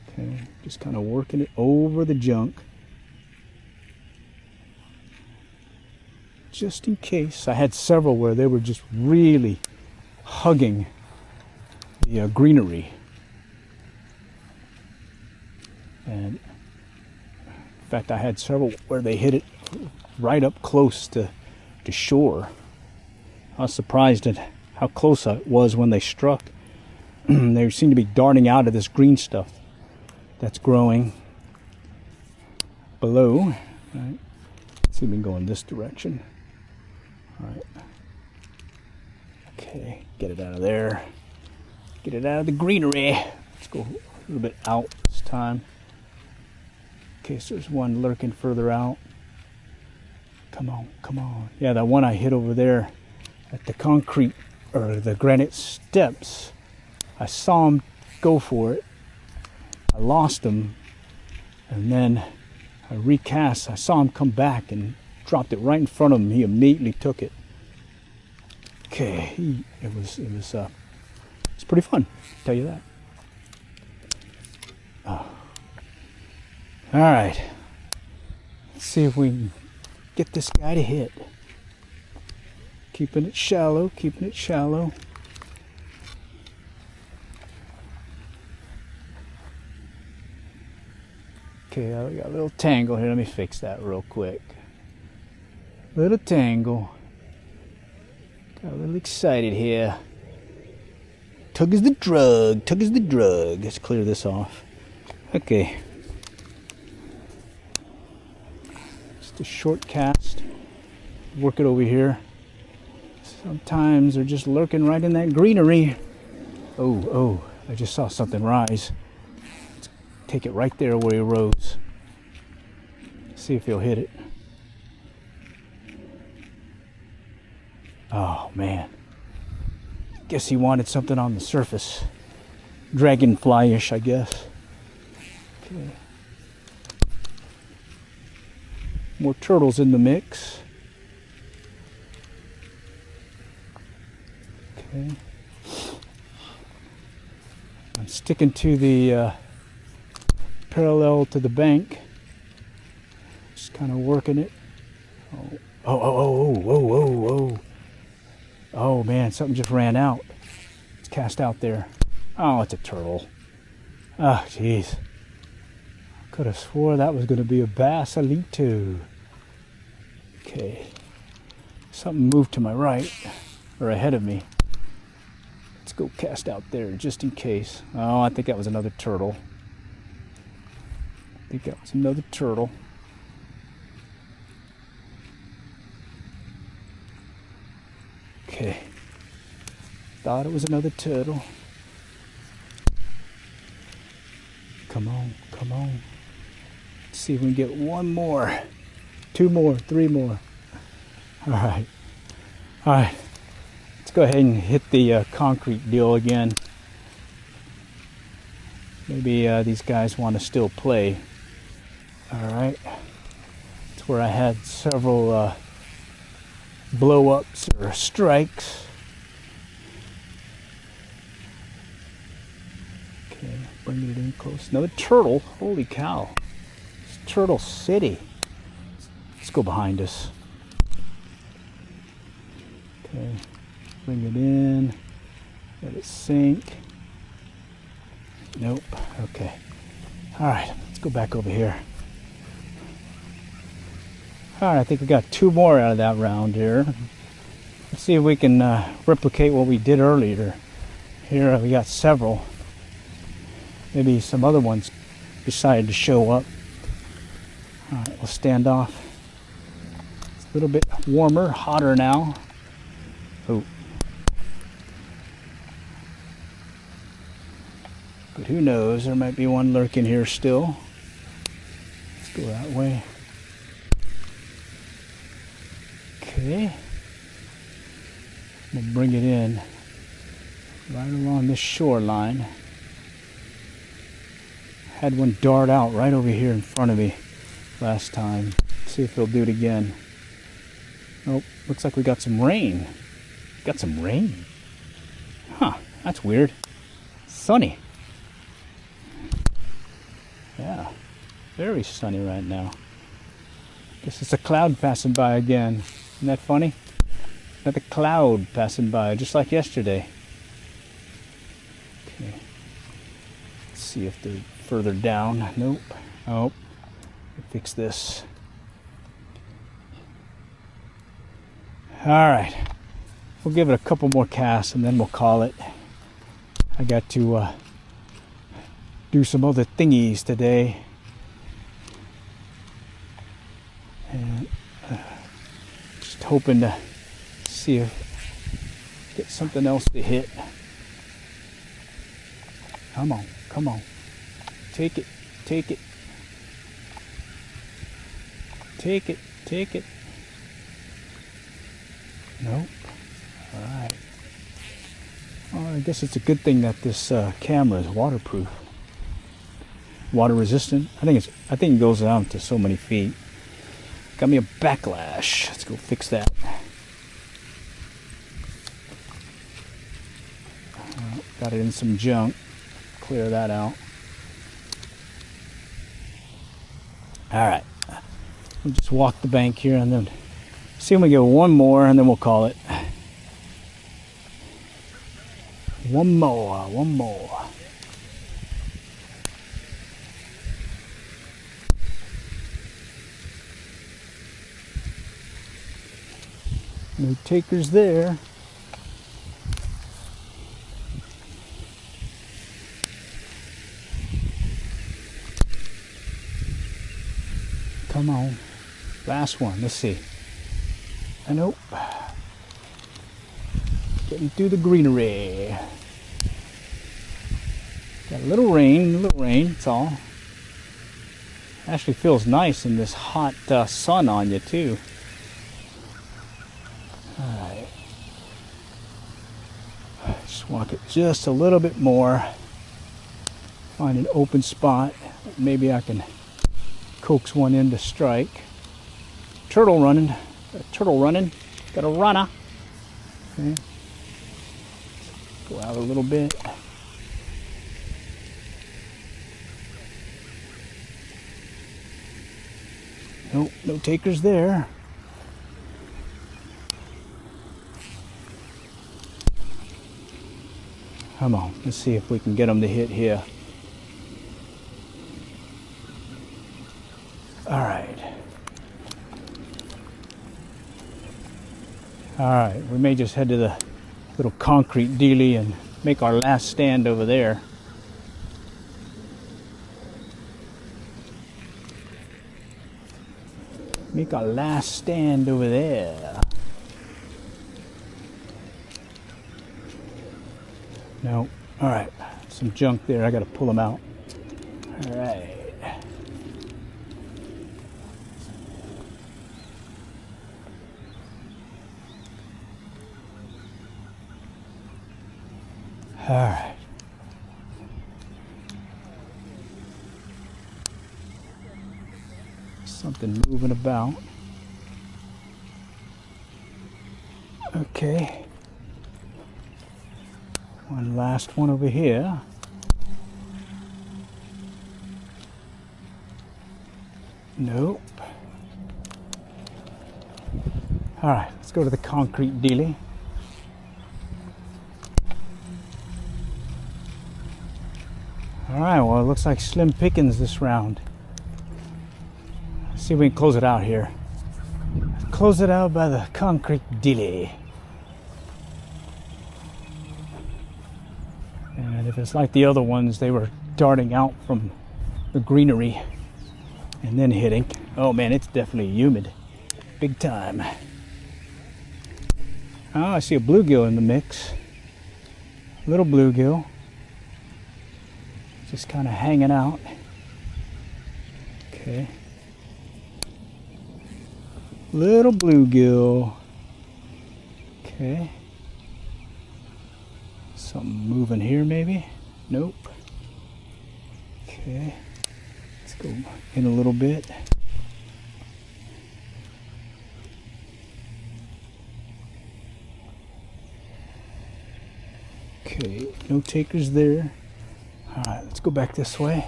Okay, just kind of working it over the junk. Just in case. I had several where they were just really hugging the greenery. And in fact, I had several where they hit it right up close to shore. I was surprised at how close I was when they struck. They seem to be darting out of this green stuff that's growing below. Right. Let's see if we can go in this direction. All right. Okay, get it out of there. Get it out of the greenery. Let's go a little bit out this time. In case there's one lurking further out. Come on, come on. Yeah, that one I hit over there at the concrete or the granite steps. I saw him go for it. I lost him, and then I recast. I saw him come back and dropped it right in front of him. He immediately took it. Okay, it's pretty fun, I'll tell you that. Oh. All right, let's see if we can get this guy to hit. Keeping it shallow, keeping it shallow. Okay, I got a little tangle here. Let me fix that real quick. Little tangle. Got a little excited here. Tug is the drug. Tug is the drug. Let's clear this off. Okay. Just a short cast. Work it over here. Sometimes they're just lurking right in that greenery. Oh, I just saw something rise. Let's take it right there where he rose. See if he'll hit it. Oh man. Guess he wanted something on the surface. Dragonfly-ish, I guess. Okay. More turtles in the mix. Okay. I'm sticking to the parallel to the bank. Just kind of working it. Oh. Oh man, something just ran out. It's cast out there. Oh, it's a turtle. Oh, jeez. Could have swore that was going to be a basilito. Okay. Something moved to my right, or ahead of me. Let's go cast out there just in case. Oh, I think that was another turtle. I think that was another turtle. Okay. Thought it was another turtle. Come on, come on. Let's see if we can get one more. 2 more, 3 more. All right. All right. Let's go ahead and hit the concrete deal again. Maybe these guys want to still play. All right. It's where I had several blow-ups or strikes. Okay, bringing it in close. Another turtle. Holy cow. It's Turtle City. Let's go behind us. Okay, bring it in. Let it sink. Nope. Okay. All right, let's go back over here. All right, I think we got 2 more out of that round here. Let's see if we can replicate what we did earlier. Here we got several. Maybe some other ones decided to show up. All right, we'll stand off. It's a little bit warmer, hotter now. Oh. But who knows, there might be one lurking here still. Let's go that way. Okay. We'll bring it in right along this shoreline. Had one dart out right over here in front of me last time. Let's see if he'll do it again. Oh, looks like we got some rain. Got some rain. Huh, that's weird. Sunny. Yeah, very sunny right now. Guess it's a cloud passing by again. Isn't that funny? Another cloud passing by, just like yesterday. Okay. Let's see if they're further down. Nope. Oh, fix this. All right. We'll give it a couple more casts and then we'll call it. I got to do some other thingies today. And just hoping to see if get something else to hit. Come on, come on. Take it, take it. Take it, take it. Nope. All right. Well, I guess it's a good thing that this camera is waterproof, water resistant. I think it goes down to so many feet. Got me a backlash. Let's go fix that. Got it in some junk. Clear that out. All right. We'll just walk the bank here and then see if we get one more and then we'll call it. One more, one more. No takers there. Come on. Last one. Let's see. Nope. Getting through the greenery. Got a little rain, that's all. Actually feels nice in this hot sun on you too. Alright. Just walk it just a little bit more. Find an open spot. Maybe I can coax one in to strike. Turtle running. Turtle running. Got a runner. Okay. Go out a little bit. Nope, no takers there. Come on, let's see if we can get them to hit here. All right. All right, we may just head to the little concrete dealie and make our last stand over there. Make our last stand over there. No. All right. Some junk there. I got to pull them out. All right. All right. Something moving about. Okay. One last one over here. Nope. All right, let's go to the concrete dealie. All right, well, it looks like slim pickings this round. Let's see if we can close it out here. Close it out by the concrete dealie. And if it's like the other ones, they were darting out from the greenery and then hitting. Oh man, it's definitely humid. Big time. Oh, I see a bluegill in the mix. Little bluegill. Just kind of hanging out. Okay. Little bluegill. Okay. Something moving here maybe? Nope. Okay. Let's go in a little bit. Okay, no takers there. All right, let's go back this way.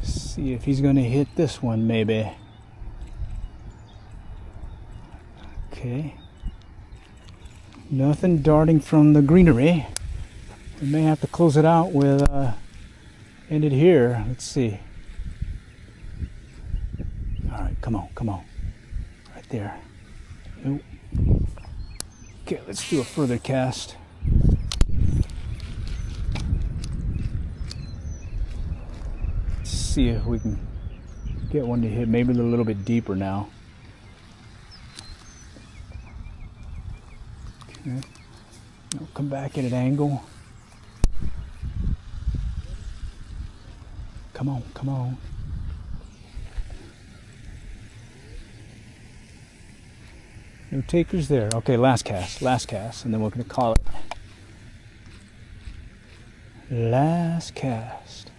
See if he's going to hit this one maybe. Okay. Nothing darting from the greenery. We may have to close it out with end it here. Let's see. All right, come on, come on. Right there. Nope. Okay, let's do a further cast. Let's see if we can get one to hit maybe a little bit deeper now. Okay. I'll come back at an angle. Come on, come on. No takers there. Okay, last cast, and then we're going to call it. Last cast.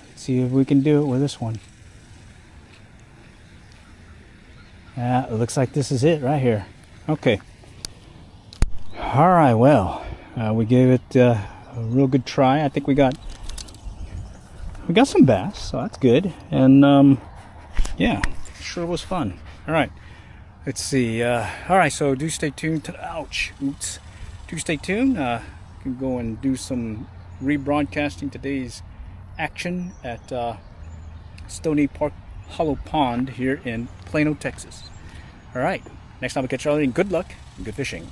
Let's see if we can do it with this one. It looks like this is it right here. Okay. All right, well, we gave it a real good try. I think we got some bass, so that's good. And yeah, sure was fun. All right. Let's see. All right, so do stay tuned to ouch. Oops. Do stay tuned. You can go and do some rebroadcasting today's action at Stony Park Hollow Pond here in Plano, Texas. All right. Next time we catch you all, good luck and good fishing.